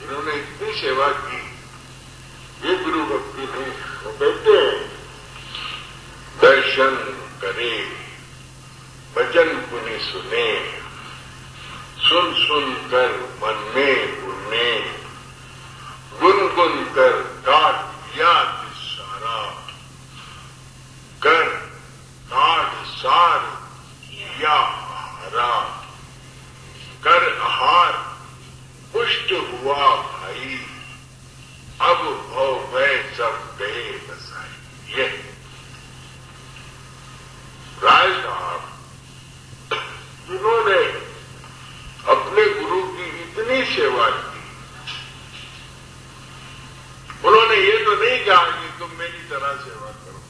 इन्होंने इतनी सेवा की, ये गुरु भक्ति नहीं। वो कहते हैं दर्शन करे, भजन पुनि सुने, सुन सुन कर मन में गुने, गुन गुन कर काट याद सारा, कर काट सार या हरा, कर आहार पुष्ट हुआ भाई, अब भव भय सब गए बसाई। ये राय साहब जिन्होंने अपने गुरु की इतनी सेवा की, उन्होंने ये तो नहीं कहा कि तुम मेरी तरह सेवा करो।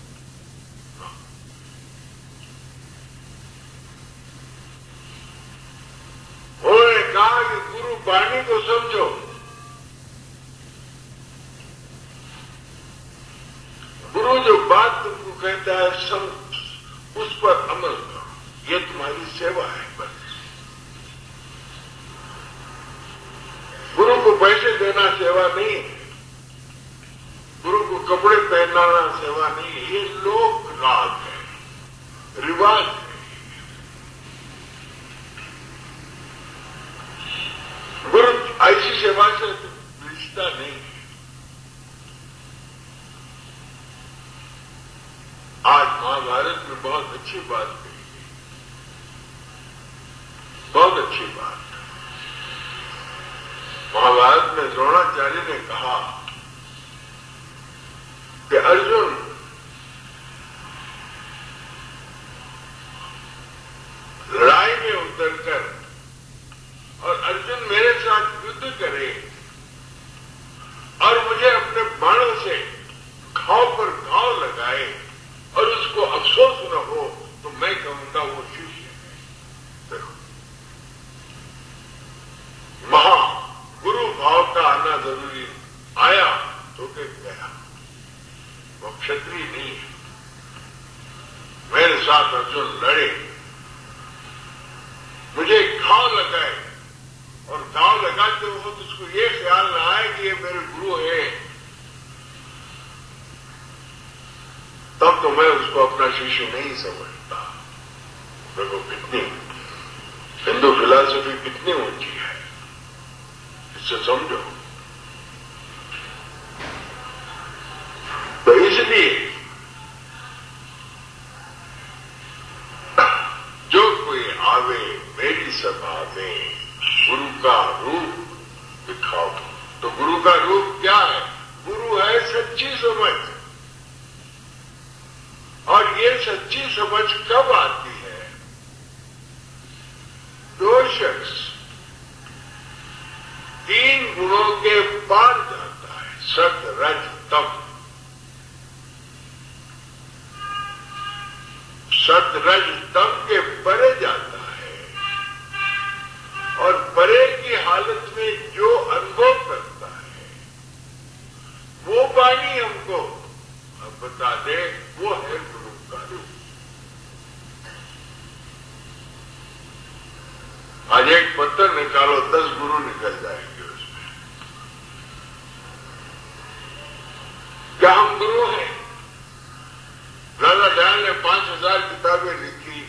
उन्होंने कहा कि गुरु वाणी को समझो, गुरु जो बात तुमको कहता है उस पर अमल करो, ये तुम्हारी सेवा है। बस गुरु को पैसे देना सेवा नहीं है, गुरु को कपड़े पहनाना सेवा नहीं है, ये लोक राग है, रिवाज है। सेवा से रिश्ता नहीं है। आज महाभारत में बहुत अच्छी बात कही गई, बहुत अच्छी बात। महाभारत में द्रोणाचार्य ने कहा कि अर्जुन, लड़ाई में उतरकर और अर्जुन मेरे साथ युद्ध करे और मुझे अपने बाणों से घाव पर घाव लगाए और उसको अफसोस न हो, तो मैं कहूंगा वो शिष्य है। देखो, महा गुरु भाव का आना जरूरी, आया तो के गया, वो क्षत्रिय नहीं है। मेरे साथ अर्जुन लड़े, मुझे घाव लगाए और घाव लगाते हो तो उसको ये ख्याल ना आए कि ये मेरे गुरु है, तब तो मैं उसको अपना शिष्य नहीं समझता। देखो कितनी हिंदू फिलॉसफी कितनी ऊंची है, इससे समझो। तो इसलिए जो कोई आवे मेरी सभा में, गुरु का रूप दिखाओ। तो गुरु का रूप क्या है? गुरु है सच्ची समझ। और ये सच्ची समझ कब आती है? दो शख्स तीन गुणों के पार जाता है, सत रज तम। सत रज तम के परे जाता है और परे की हालत में जो अनुभव करता है वो वाणी हमको बता दे, वो है गुरु का रूप। आज एक पत्थर निकालो, 10 गुरु निकल जाएंगे उसमें। क्या हम गुरु हैं? राजा दयाल ने 5000 किताबें लिखी,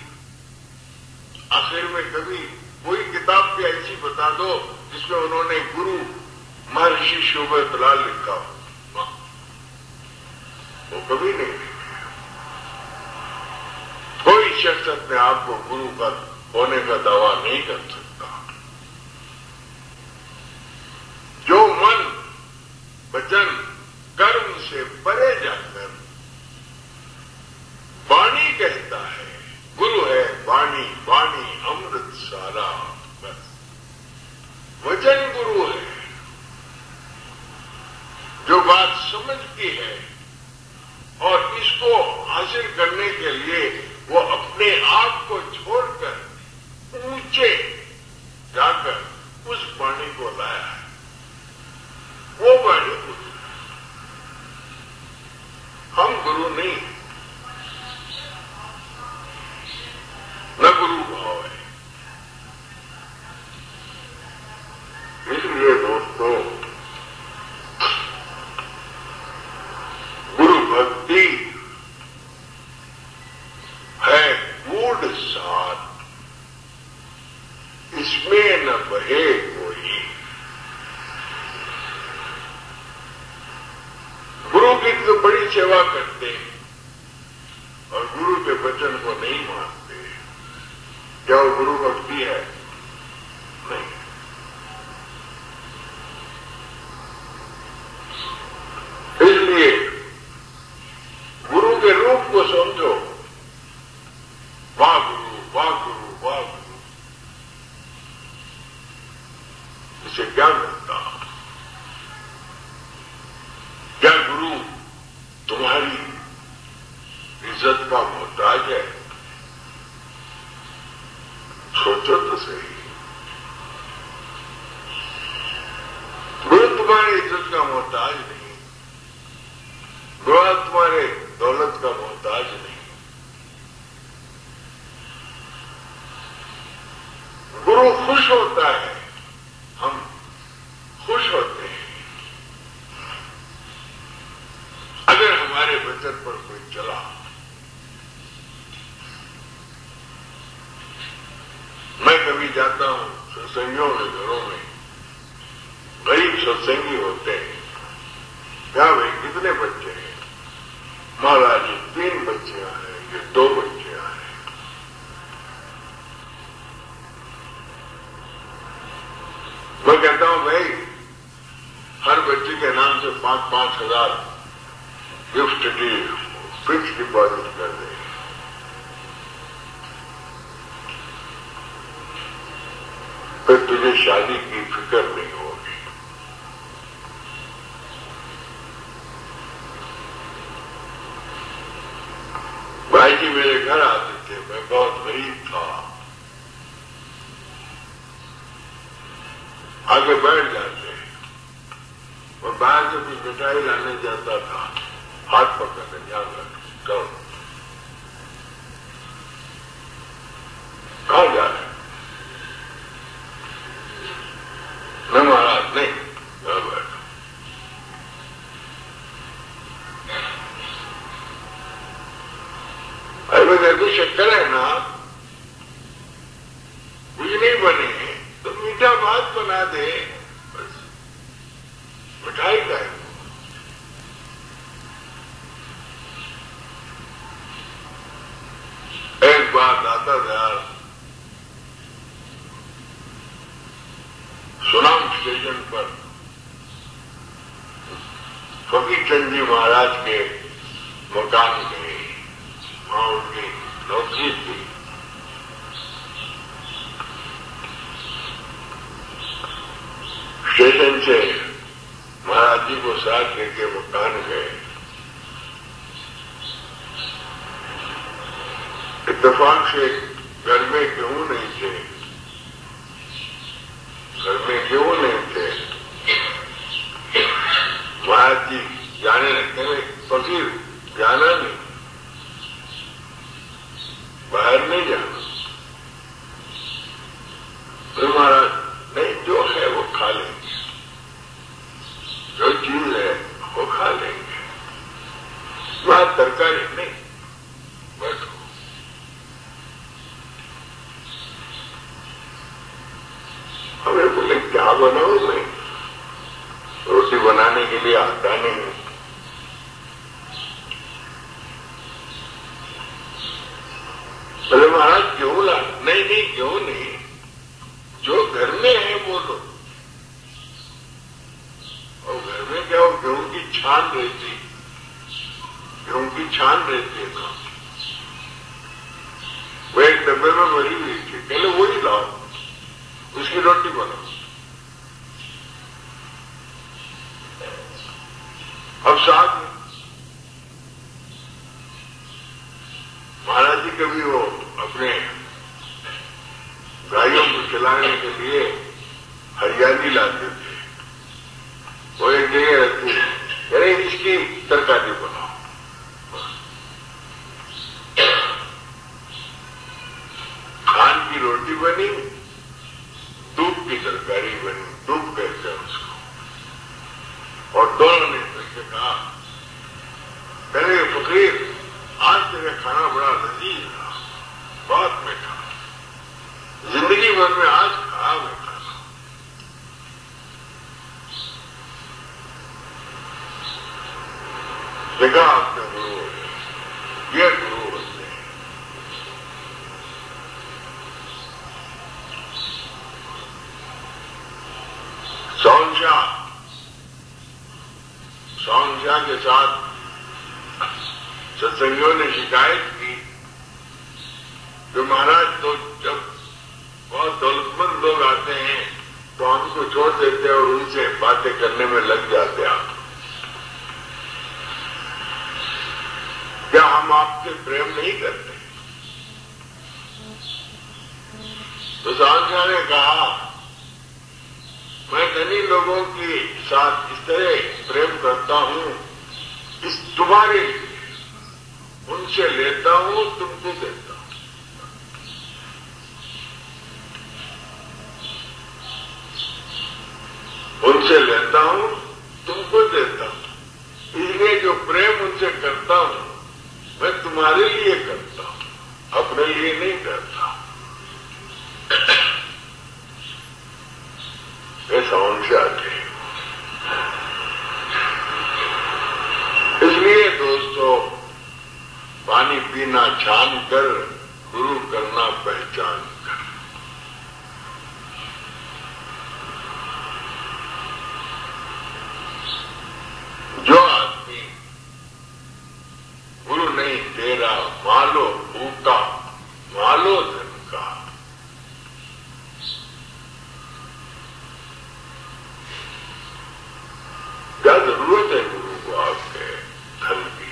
आखिर में कभी कोई किताब भी ऐसी बता दो जिसमें उन्होंने गुरु महर्षि शोभतलाल लिखा हो? वो कभी नहीं लिखा। कोई शख्स अपने आप को गुरु का होने का दावा नहीं कर सकता। जो मन वचन कर्म से परे जाकर वाणी कहता है, गुरु है वाणी, वाणी अमृत सारा, बस वचन गुरु है। जो बात समझ की है और इसको हासिल करने के लिए वो अपने आप को छोड़कर ऊंचे जाकर उस वाणी को लाया है, वो वाणी गुरु। हम गुरु नहीं, न गुरु भाव है। इसलिए दोस्तों, गुरु भक्ति है गूढ़ साथ, इसमें न बहे कोई। गुरु की तो बड़ी सेवा करते हैं और गुरु के वचन को नहीं मानते। क्या वो गुरु भक्ति है? नहीं। इसलिए गुरु के रूप को समझो। वाह गुरु, वाह गुरु, वाह गुरु। इसे क्या मिलता? क्या गुरु तुम्हारी इज्जत का मोहताज है? सोचो तो सही। गुरु तुम्हारी इज्जत का मोहताज नहीं, गुरु तुम्हारे दौलत का मोहताज नहीं। गुरु खुश होता है, हम खुश होते हैं अगर हमारे वचन पर कोई चला। मैं कभी जाता हूं सत्संगियों के घरों में, गरीब सत्संगी होते हैं। क्या भाई कितने बच्चे हैं? महाराज ये 3 बच्चे आ रहे हैं, ये 2 बच्चे आ रहे हैं। मैं कहता हूं भाई हर बच्चे के नाम से 5-5 हजार गिफ्ट डी फिक्स डिपॉजिट कर दें। फिर तुझे शादी की फिक्र नहीं होगी। भाई जी मेरे घर आते थे, मैं बहुत गरीब था, आगे बैठ जाते, और बाहर से कुछ मिठाई लाने जाता था, हाथ पकड़ने जाकर करो कहा जा रहे? मैं महाराज नहीं बैठो। अरे घर की शक्कर है ना, कुछ नहीं बने तो मीठा भात बना दे, बस मिठाई का है। एक बात आता था, सुनाम स्टेशन पर फकीरचंद जी महाराज के मकान गए, वहां उनकी नौकरी थी। स्टेशन से महाराज जी को साथ लेके मकान गए। इत्तेफाक से घर में क्यों नहीं थे, घर में क्यों नहीं थे? महाराज जी जाने लगते हैं, फकीर जाना नहीं, बाहर नहीं जाना। तो महाराज नहीं, जो है वो खा लेंगे, जो चीज है वो खा लेंगे, वहां तरकारी नहीं, बैठो। हमें बोले क्या बनाऊं मैं, रोटी बनाने के लिए आता नहीं। बोले महाराज क्यों ला? नहीं नहीं क्यों नहीं, जो घर में है वो लो। और घर में क्या हो, गेहूं की छान रहती, गेहूं की छान रहती है ना, वो एक डब्बे में भरी हुई थी, पहले वही लाओ, उसकी रोटी बनाओ। अब साथ में महाराज जी कभी वो अपने गायों को खिलाने के लिए हरियाली लाते थे, वो एक जगह रखती, अरे इसकी तरकारी बनाओ। खान की रोटी बनी, दूध की तरकारी बनी, दूध कहते हैं उसको। और दोनों ने मिलकर कहा, पहले फकीर आज तेरा खाना बड़ा लजीज था, बहुत मीठा, जिंदगी भर में आज खाया मैं खाना। देखा आपने गुरु, ये गुरु होते हैं। सौंशाह के साथ सत्संगियों ने शिकायत की कि महाराज तो जब बहुत दौलतमंद लोग आते हैं तो हमको छोड़ देते और उनसे बातें करने में लग जाते आप। क्या हम आपसे प्रेम नहीं करते? तो सौंशाह ने कहा, मैं धनी लोगों के साथ इस तरह प्रेम करता हूं, इस तुम्हारे उनसे लेता हूं, तुमको देता हूं। उनसे लेता हूं, तुमको देता हूं। इसलिए जो प्रेम उनसे करता हूं मैं तुम्हारे लिए करता हूं, अपने लिए नहीं करता। ये सौंशाह थे। ध्यान कर, गुरु करना पहचान कर। जो आदमी गुरु नहीं तेरा मालो भूखा, मालो धन का, क्या जरूरत है गुरु को आपके धन की?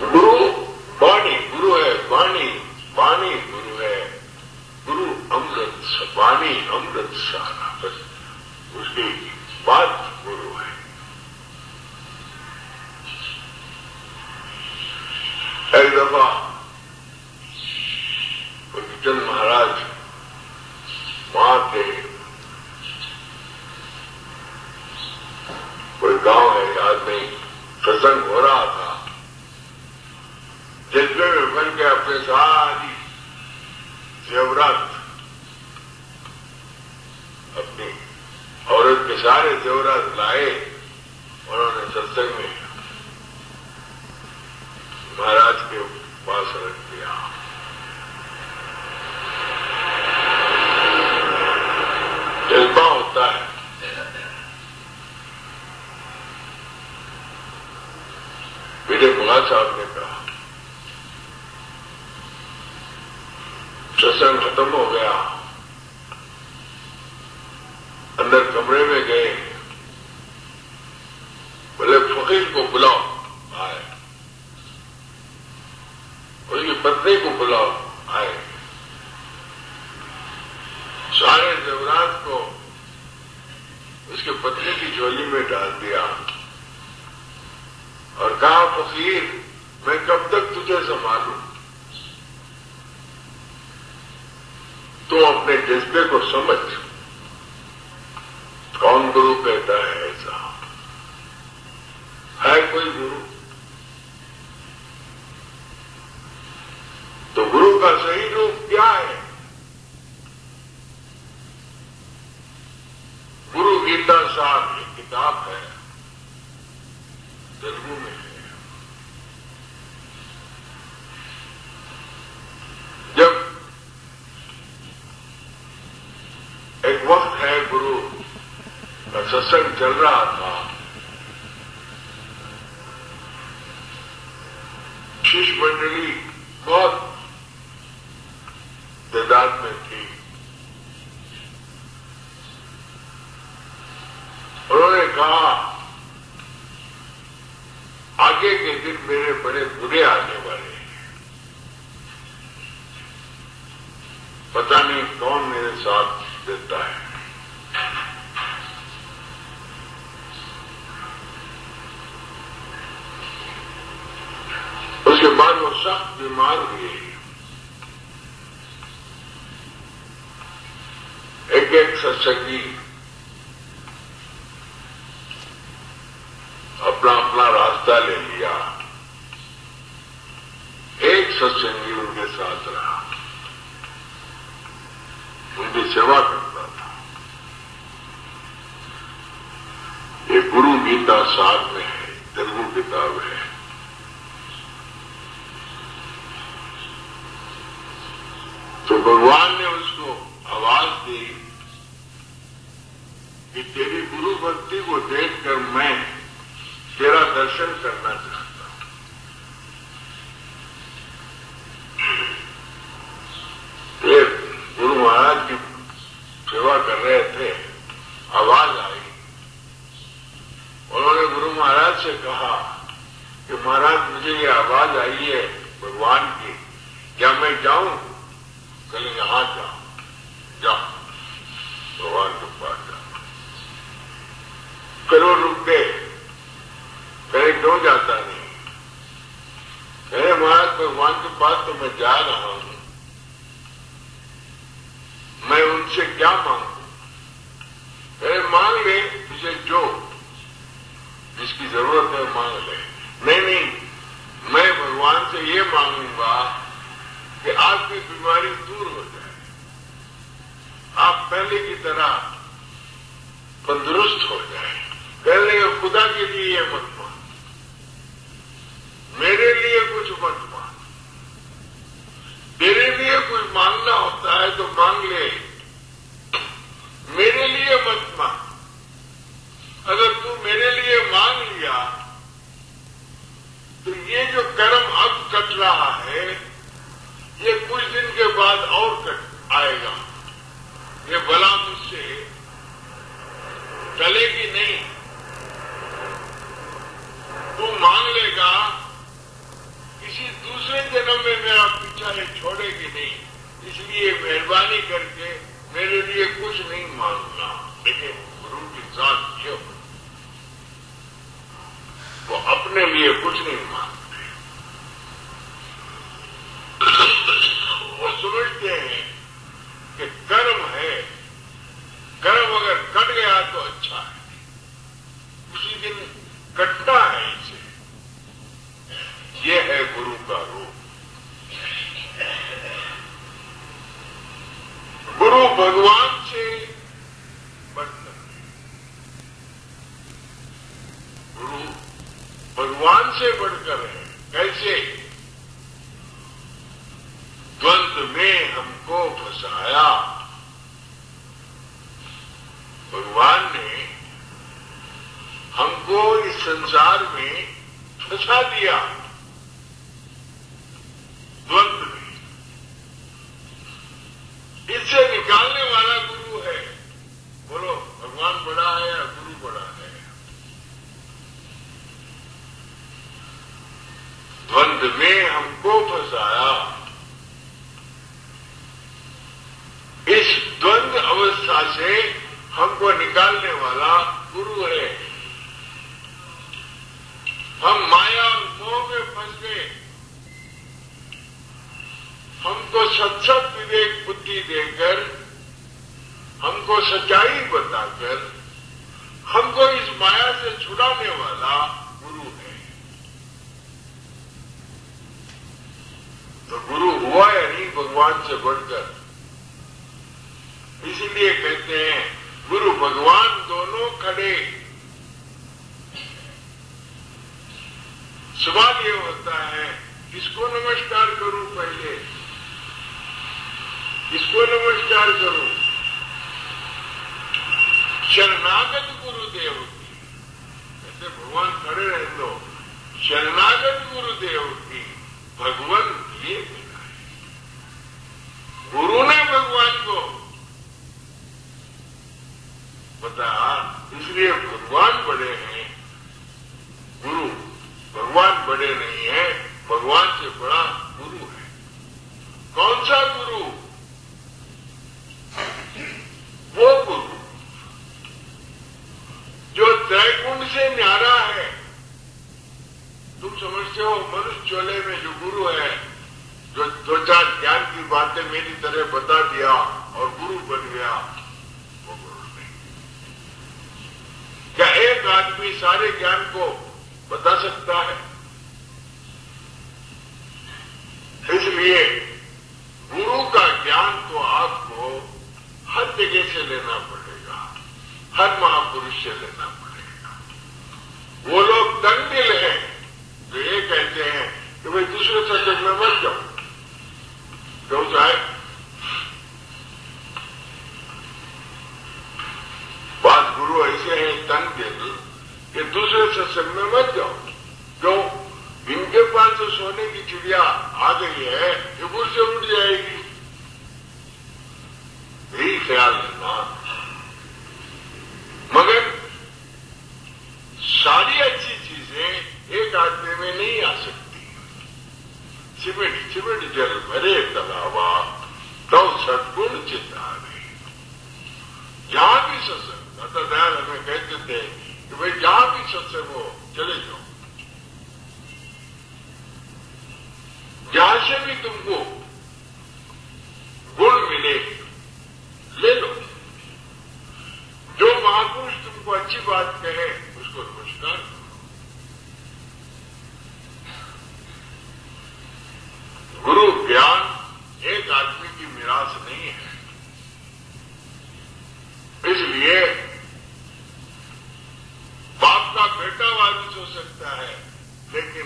गुरु वाणी गुरु है, वाणी वाणी गुरु है, गुरु अमृत, वाणी अमृत सारा, बस उसकी बात गुरु है। एक दफा गुरुचंद महाराज वहां थे, कोई गांव है याद नहीं, सत्संग हो रहा था, जज्बे में भर के अपने सारी जेवरात, अपनी औरत के सारे जेवरात लाए, उन्होंने सत्संग में महाराज के पास रख दिया। जज्बा होता है। मेरे मुला साहब ने कहा सत्संग खत्म हो गया, अंदर कमरे में गए, बोले फकीर को बुलाओ, आए, उसकी पत्नी को बुलाओ, आए, सारे जेवरात को उसके पत्नी की झोली में डाल दिया और कहा फकीर मैं कब तक तुझे संभालूं, तो अपने जज्बे को समझ। कौन गुरु कहता है ऐसा? है कोई गुरु? तो गुरु का सही रूप क्या है? गुरु गीता साहब एक किताब है, तेलुगु में है। जब एक वक्त है गुरु का सत्संग चल रहा था, शिष्य मंडली बहुत तादाद में थी। उन्होंने कहा आगे के दिन मेरे बड़े बुरे आने वाले हैं, पता नहीं कौन मेरे साथ देता है। उसके बाद वो सख्त बीमार हुए, एक एक सत्संगी अपना अपना रास्ता ले लिया, एक सत्संगी उनके साथ रहा, उनकी सेवा करता था। ये गुरु गीता साथ में है, तेलुगु किताब है। तो भगवान ने उसको आवाज दी कि तेरी गुरु भक्ति को देखकर मैं तेरा दर्शन करना चाहता हूं। ये गुरु महाराज की सेवा कर रहे थे, आवाज आई। उन्होंने गुरु महाराज से कहा कि महाराज मुझे ये आवाज आई है भगवान की, क्या मैं जाऊं? कल यहां जाओ, भगवान के पास जाओ। फिर वो रुक गए, कहे क्यों जाता नहीं? कहे महाराज भगवान के पास तो मैं जा रहा हूं, मैं उनसे क्या मांगू? कहे मांग ले, तुझे जो जिसकी जरूरत है मांग ले। नहीं, मैं भगवान से ये मांगूंगा कि आपकी बीमारी दूर हो जाए, आप पहले की तरह तंदुरुस्त हो जाए। कहने खुदा के लिए ये मत मांग, मेरे लिए कुछ मत मांग, तेरे लिए कुछ मांगना होता है तो मांग ले, मेरे लिए मत मांग। अगर तू मेरे लिए मांग लिया तो ये जो कर्म अब कट रहा है ये कुछ दिन के बाद और कट आएगा। ये बला मुझसे टलेगी नहीं। तू मांग लेगा, किसी दूसरे जन्म में मेरा पीछा ये छोड़ेगी नहीं। इसलिए मेहरबानी करके मेरे लिए कुछ नहीं मांगना। देखिए गुरु की साथ ये वो अपने लिए कुछ नहीं मांगते। वो समझते हैं कि कर्म है, कर्म अगर कट गया तो अच्छा है, उसी दिन कटना है इसे। ये है गुरु का रूप। गुरु भगवान से बढ़कर, गुरु भगवान से बढ़कर है। कैसे? द्वंद्व में हमको फंसाया। भगवान ने हमको इस संसार में फंसा दिया, द्वंद्व में। इससे निकालने वाला गुरु है। बोलो भगवान बड़ा है या गुरु बड़ा है? द्वंद्व में हमको फंसाया। इस द्वंद्व अवस्था से हमको निकालने वाला गुरु है। हम माया और मोह में फंस गए। हमको सत्सत विवेक बुद्धि देकर, हमको सच्चाई बताकर, हमको इस माया से छुड़ाने वाला गुरु है। तो गुरु हुआ या नहीं भगवान से बढ़कर? इसीलिए कहते हैं गुरु भगवान दोनों खड़े। सवाल ये होता है किसको नमस्कार करूं? पहले किसको नमस्कार करूं? शरणागत गुरुदेव की। ऐसे भगवान खड़े रह दो। शरणागत गुरुदेव की भगवान ये मिला है। गुरु ने भगवान को बता, इसलिए भगवान बड़े हैं, गुरु भगवान बड़े नहीं है। भगवान से बड़ा गुरु है। कौन सा गुरु? वो गुरु जो त्रैगुण से न्यारा है। तुम समझते हो मनुष्य चोले में जो गुरु है, जो दो चार ज्ञान की बातें मेरी तरह बता दिया और गुरु बन गया, वो गुरु नहीं। क्या एक आदमी सारे ज्ञान को बता सकता है? इसलिए गुरु का ज्ञान तो आपको हर जगह से लेना पड़ेगा, हर महापुरुष से लेना पड़ेगा। वो लोग तंग-दिल हैं जो ये कहते हैं कि भाई दूसरे सत्संग में मत जाओ, क्यों जाए? बात गुरु ऐसे हैं तंग-दिल कि दूसरे सत्संग में मत जाओ। क्यों? इनके पास तो सोने की चिड़िया आ गई है, ये मुझसे उड़ जाएगी। यही ख्याल रखना। मगर सारी अच्छी चीजें एक आदमी में नहीं आ सकती। चिमिट चिमिट जल भरे तलावा तो सद्गुण चितारे। जहां भी सत्संग, दाता दयाल हमें कहते थे कि भाई जहां भी सत्संग हो चले जाओ, जहां से भी तुमको गुण मिले ले लो। जो महापुरुष तुमको अच्छी बात कहे उसको नमस्कार करो। गुरु ज्ञान एक आदमी की मिरास नहीं है। इसलिए बाप का बेटा वारिस हो सकता है, लेकिन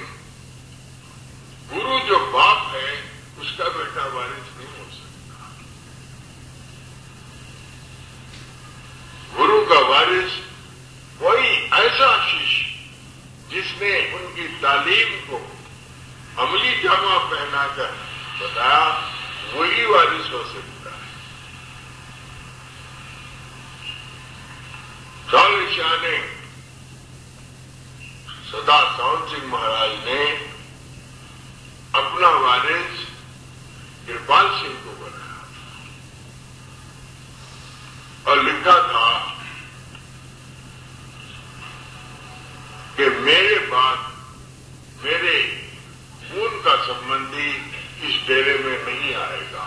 कर बताया वही वारिस हो सकता है। साउंड शाह ने सदा साउंड सिंह महाराज ने अपना वारिस कृपाल सिंह को बनाया और लिखा था कि मेरे बाद मेरे खून का संबंधी इस डेरे में नहीं आएगा,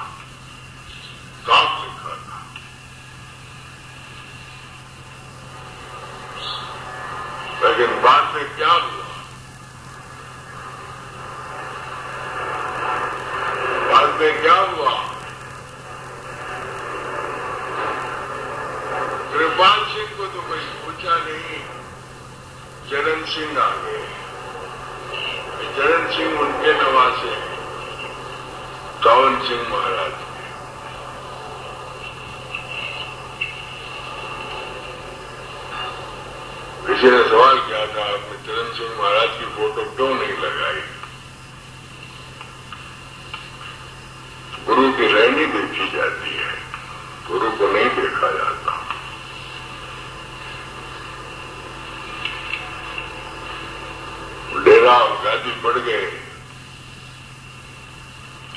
साफ लिखा था। लेकिन बाद में क्या हुआ? बाद में क्या हुआ? कृपाल सिंह को तो कोई पूछा नहीं, चरण सिंह आ गए। चरण सिंह उनके नवासे सावन सिंह महाराज। किसी ने सवाल किया था आपने चरण सिंह महाराज की फोटो क्यों नहीं लगाई? गुरु की रहनी देखी जाती है, गुरु को नहीं देखा जाता। डेरा और गादी पड़ गए,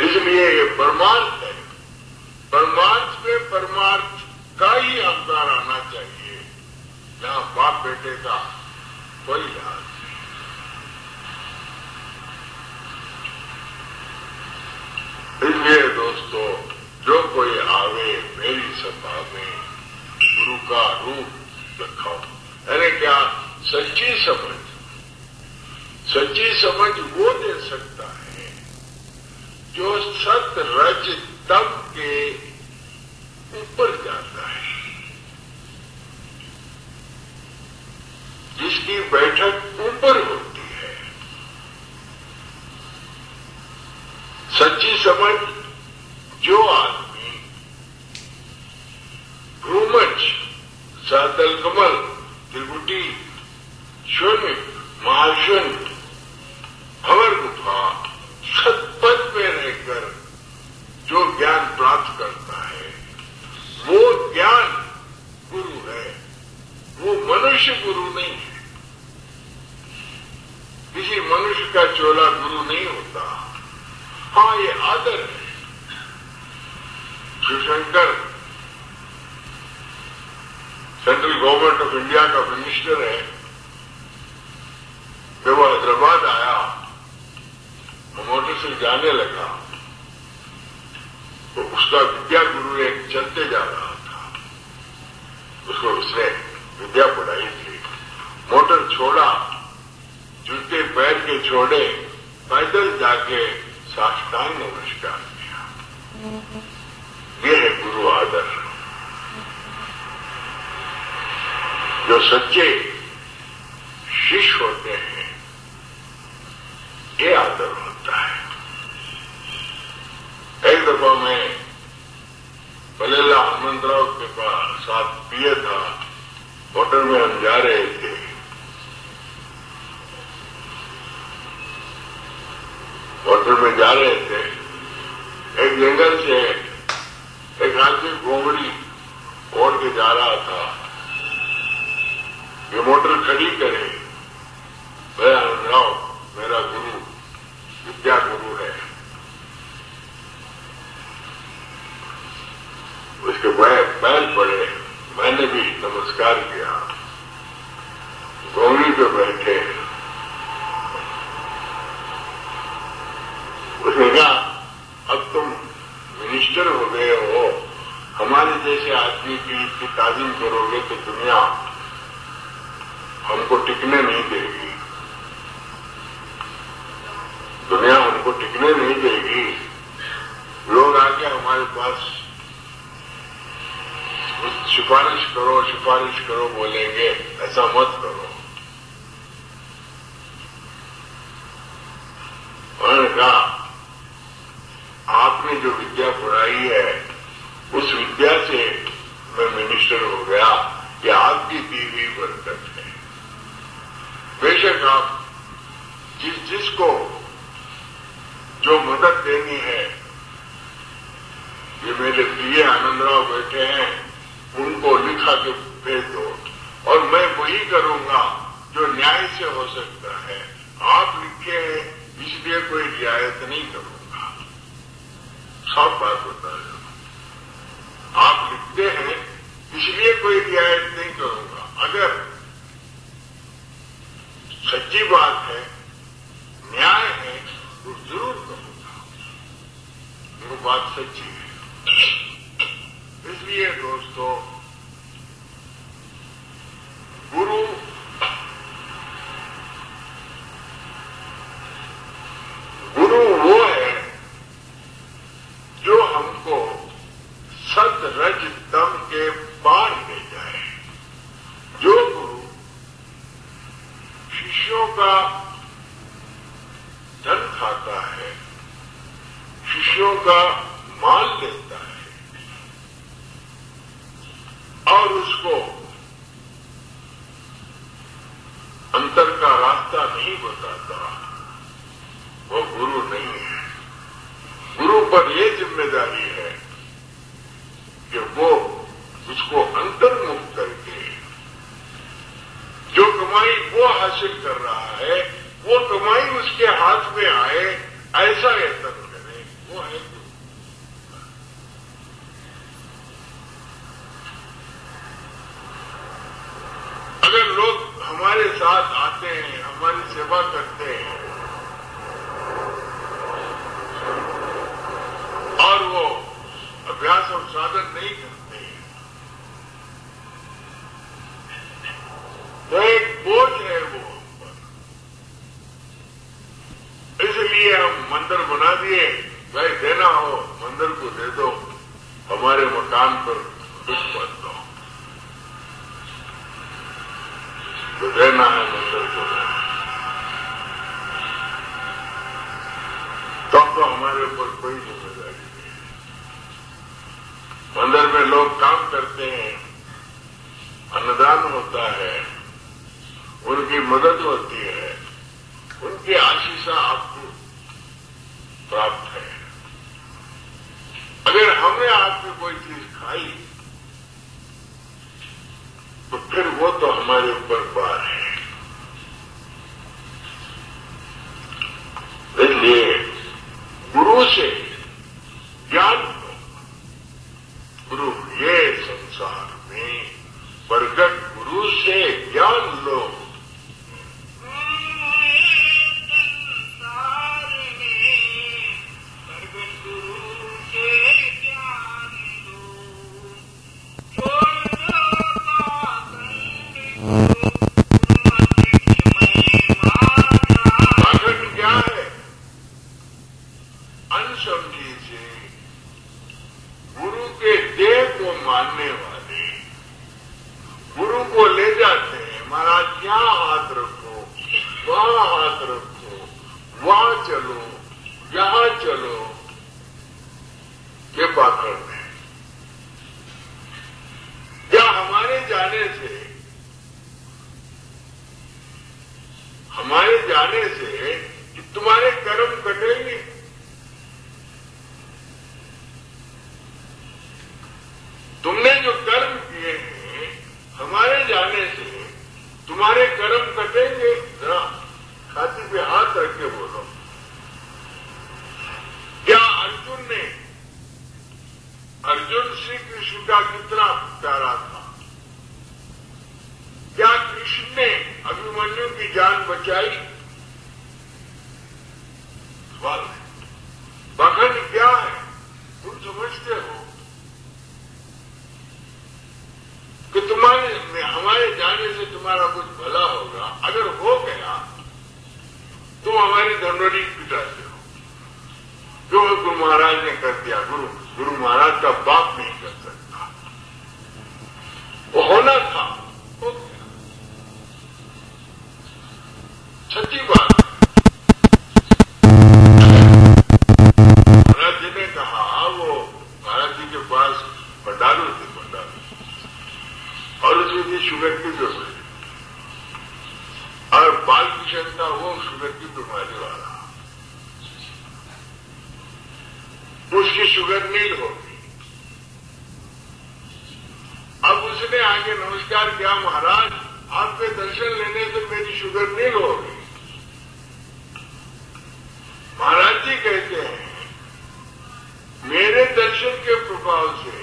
इसलिए ये परमार्थ है। परमार्थ में परमार्थ का ही अवतार आना चाहिए, जहां बाप बेटे का कोई लिहाज नहीं। इसलिए दोस्तों, जो कोई आवे मेरी सभा में गुरु का रूप दिखाओ। अरे क्या सच्ची समझ, सच्ची समझ वो दे सकता है जो सत रज तप के ऊपर जाता है, जिसकी बैठक ऊपर होती है। सच्ची समझ जो आदमी भ्रूमच, सहतल कमल, त्रिकुटी, शून्य, महाशून्य, अमर गुफा, सतपथ में रहकर जो ज्ञान प्राप्त करता है, वो ज्ञान गुरु है। वो मनुष्य गुरु नहीं है। किसी मनुष्य का चोला गुरु नहीं होता। हाँ, ये आदर है। Shivshankar central government of India का मिनिस्टर है। जब वो हैदराबाद आया, वो मोटर से जाने लगा तो उसका विद्या गुरु एक चलते जा रहा था, उसको उसने विद्या पढ़ाई थी। मोटर छोड़ा, जूते पैर के छोड़े, पैदल जाके साष्टांग नमस्कार किया। ये है गुरु आदर। जो सच्चे शिष्य होते हैं, ये आदर होता है। एक दफा मैं बलेला हनुमंतराव के पास साथ पिए था, होटल में हम जा रहे थे। होटल में जा रहे थे, एक जंगल से एक आदमी घोंगड़ी ओढ़ के जा रहा था। ये मोटर खड़ी करे, मैं हनुमंतराव मेरा गुरु, विद्या गुरु है। उसके पैर पड़े, मैंने भी नमस्कार किया। घोंगड़ी पे बैठे, उसने कहा अब तुम मिनिस्टर हो गए हो, हमारे जैसे आदमी की तालीम करोगे तो दुनिया हमको टिकने नहीं देगी। दुनिया हमको टिकने नहीं देगी। लोग आके हमारे पास सिफारिश करो बोलेंगे, ऐसा मत करो। उन्होंने कहा आपने जो विद्या पढ़ाई है, उस विद्या से मैं मिनिस्टर हो गया, ये आपकी दी हुई बरकत है। बेशक आप जिसको जो मदद देनी है, ये मेरे प्रिय आनंदराव बैठे हैं, उनको लिखा के भेज दो और मैं वही करूंगा जो न्याय से हो सकता है। आप लिखे हैं इसलिए कोई रियायत नहीं करूंगा, सब बात बता रहे हो। आप लिखते हैं इसलिए कोई रियायत नहीं करूंगा। अगर सच्ची बात है, न्याय है, तो जरूर करूंगा। वो बात सच्ची है। इसलिए दोस्तों, गुरु वो है जो हमको सत रज तम के पार ले जाए। जो गुरु शिष्यों का धन खाता है, शिष्यों का माल लेता है और उसको अंतर का रास्ता नहीं बताता, वो गुरु नहीं है। गुरु पर यह जिम्मेदारी है कि वो उसको अंतर्मुख करके जो कमाई वो हासिल कर रहा है, वो कमाई उसके हाथ में आए, ऐसा यत्न करे, वो है गुरु। अगर लोग हमारे साथ आते हैं, हमारी सेवा करते हैं और वो अभ्यास और साधन नहीं करते हैं, तो एक बोझ है वो हम पर। इसलिए हम मंदिर बना दिए, भाई देना हो मंदिर को दे दो, हमारे मकान पर कुछ मत दो, तो देना है मंदिर को देना। तब तो हमारे ऊपर कोई जिम्मेदारी नहीं है। मंदिर में लोग काम करते हैं, अन्नदान होता है, उनकी मदद होती है, उनकी आशीषा आपको प्राप्त है। अगर हमने आपकी कोई चीज खाई तो फिर वो तो हमारे ऊपर बार है। इसलिए गुरु से ज्ञान लो। गुरु ये संसार में प्रगट गुरु से ज्ञान लो। उसकी शुगर नील होगी। अब उसने आगे नमस्कार किया, महाराज आपके दर्शन लेने से मेरी शुगर नील हो गई। महाराज जी कहते हैं मेरे दर्शन के प्रभाव से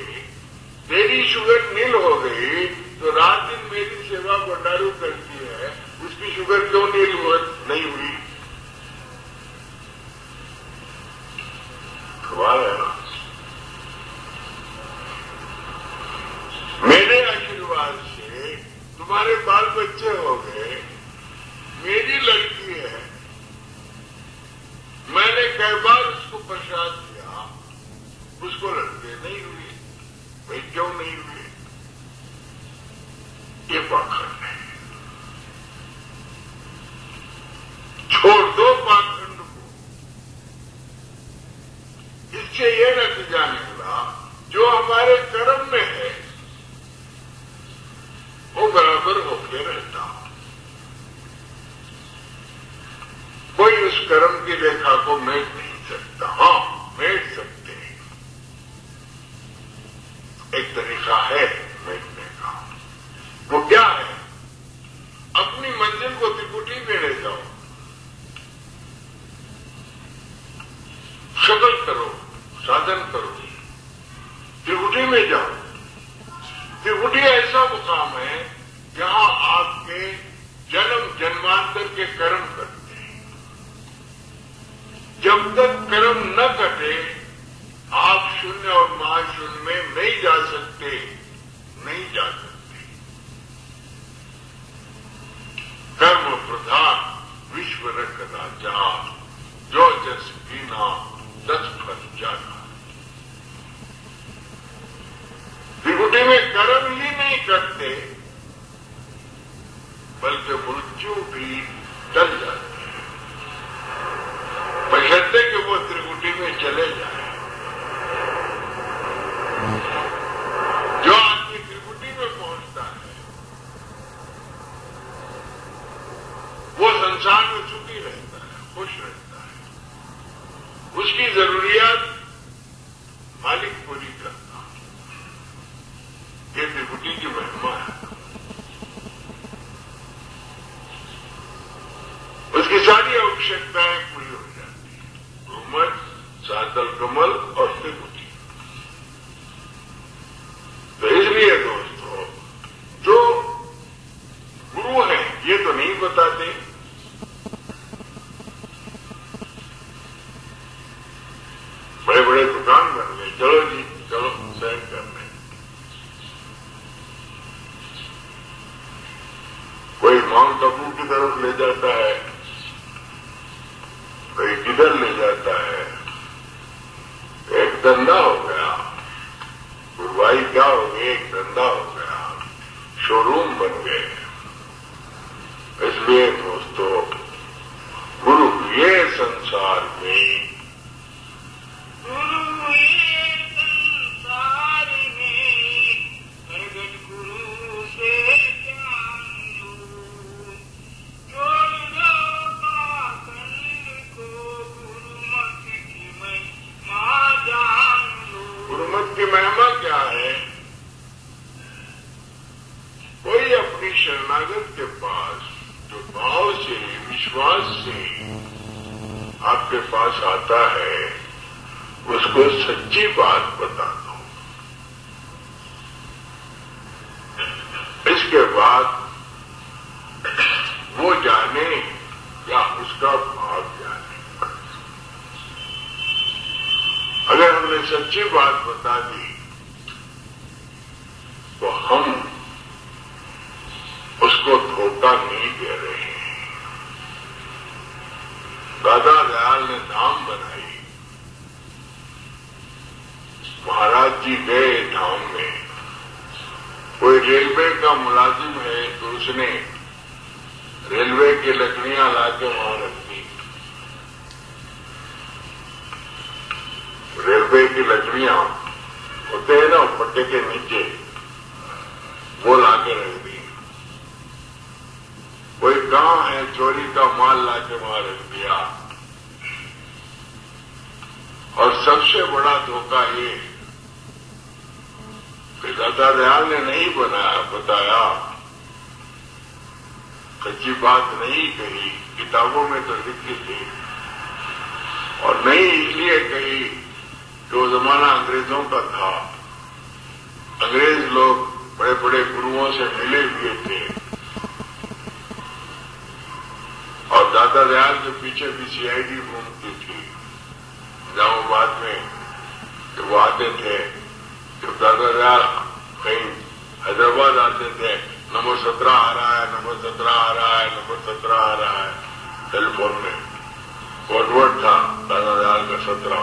तेरी शुगर नील हो गई, तो रात दिन मेरी सेवा भंडारू करती है, उसकी शुगर क्यों नील नहीं हुई? सवाल है ना। मेरे आशीर्वाद से तुम्हारे बाल बच्चे हो गए, मेरी लड़की है, मैंने कई बार उसको प्रसाद दिया, उसको लड़के नहीं हुए, भाई क्यों नहीं हुए? ये पाखंड है। छोड़ दो पाखंड को। इससे ये नतीजा निकला जो हमारे कर्म में है वो बराबर होके रहता। कोई उस कर्म की रेखा को मेट नहीं सकता। हाँ, मेट सकते हैं, एक तरीका है मेटने का। वो क्या है? अपनी मंजिल को त्रिकुटी में ले जाओ, शगल करो, साधन करो, त्रिकुटी में जाओ। त्रिकुटी ऐसा मुकाम है जहां आपके जन्म जन्मांतर के कर्म करते हैं। जब तक कर्म न कटे आप शून्य और महाशून्य में नहीं जा सकते, नहीं जा सकते। कर्म प्रधान विश्व रख राजा, जो जस कीना दस फल जाना। त्रिकुटी में कर्म ही नहीं करते, बल्कि मृत्यु भी टल जाती है, बशर्ते कि वो त्रिकुटी में चले जाए। जो आदमी त्रिकुटी में पहुंचता है वो संसार में सुखी रहता है, खुश रहता है, उसकी जरूरियात मालिक पूरी करता। ये त्रिकुटी की महिमा है। उसकी सारी आवश्यकताएं पूरी हो जाती है। घूमर, सातल कमल और त्रिकुटी। तो इसलिए दोस्तों, जो गुरु हैं ये तो नहीं बताते, बड़े बड़े दुकान बन गए, चलो जी चलो सैन करने। कोई माउंट आबू की तरफ ले जाता है, कोई किधर ले जाता है। एक धंधा हो गया, गुरुवाई क्या हो गई, एक धंधा हो गया, शोरूम बन गए। इसलिए दोस्तों, गुरु ये संसार में, गुरु ये संसार में, प्रगट गुरु से गुरुमत की महिमा क्या है? कोई अपनी शरणागत के पास जो भाव से, विश्वास से आपके पास आता है, उसको सच्ची बात बता दो। इसके बाद वो जाने या उसका भाव जाने। अगर हमने सच्ची बात बता दी तो हम उसको धोखा नहीं दे रहे हैं। दादा दयाल ने धाम बनाई, महाराज जी गए धाम में। कोई रेलवे का मुलाजिम है तो उसने रेलवे की लकड़ियां लाके वहां रख दी। रेलवे की लकड़ियां होते हैं ना पट्टे के नीचे, वो लाके रख दी। कोई कहां है, चोरी का माल लाके वहां रख दिया। और सबसे बड़ा धोखा ये कि दादा दयाल ने नहीं बताया, सच्ची बात नहीं कही, किताबों में तो लिखी थी, और नहीं इसलिए कही कि वो जमाना अंग्रेजों का था। अंग्रेज लोग बड़े बड़े गुरुओं से मिले हुए थे, और दादा दयाल के पीछे भी सीआईडी घूमती थी। इस्लामाबाद में जब वो आते थे, जब दादा दयाल कहीं हैदराबाद आते थे, नंबर 17 आ रहा है, नंबर 17 आ रहा है, नंबर 17 आ रहा है, टेलीफोन में कोडवर्ड था दादा दयाल का 17,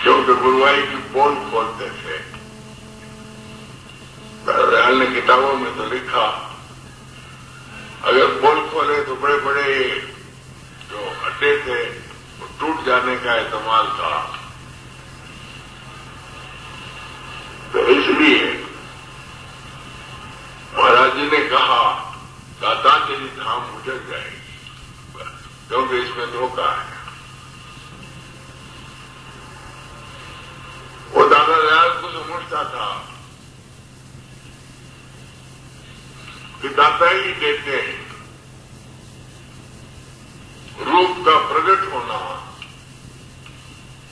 क्योंकि गुरुवाई की पोल खोलते थे। दादा दयाल ने किताबों में तो लिखा, अगर पोल खोले तो बड़े बड़े जो अड्डे थे वो टूट जाने का एहतमाल था। तो इसलिए महाराज जी ने कहा दाता तेरी धाम उजड़ जाएगी, क्योंकि इसमें धोखा है। वो दादा दयाल को समझता था कि दाता ही देते हैं, रूप का प्रकट होना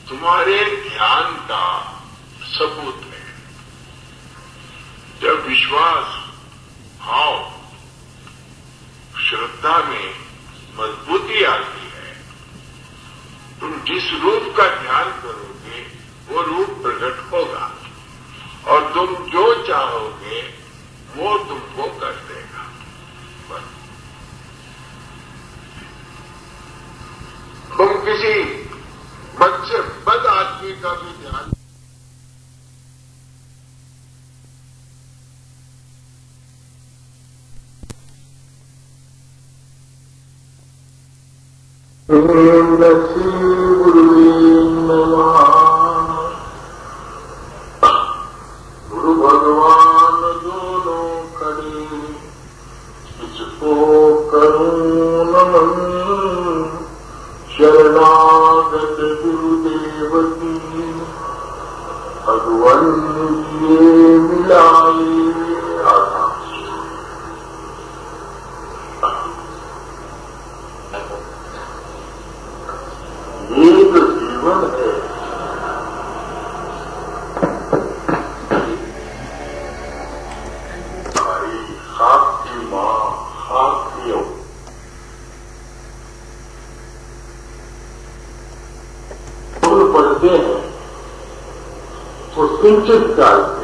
तुम्हारे ध्यान का सबूत है। जब विश्वास, भाव, श्रद्धा में मजबूती आती है, तुम जिस रूप का ध्यान करोगे वो रूप प्रकट होगा, और तुम जो चाहोगे वो तुमको कर देगा। बस तुम किसी बद से बद आदमी का भी ध्यान गुरु भगवान दोनों खड़े, किसको करूं नमन, शरणागत गुरुदेव की, भगवन ये मिलाए आधा। ये तो जीवन है, भाई खाक की माँ, खाक की फूल पड़ते हैं, वो सिंचित डालते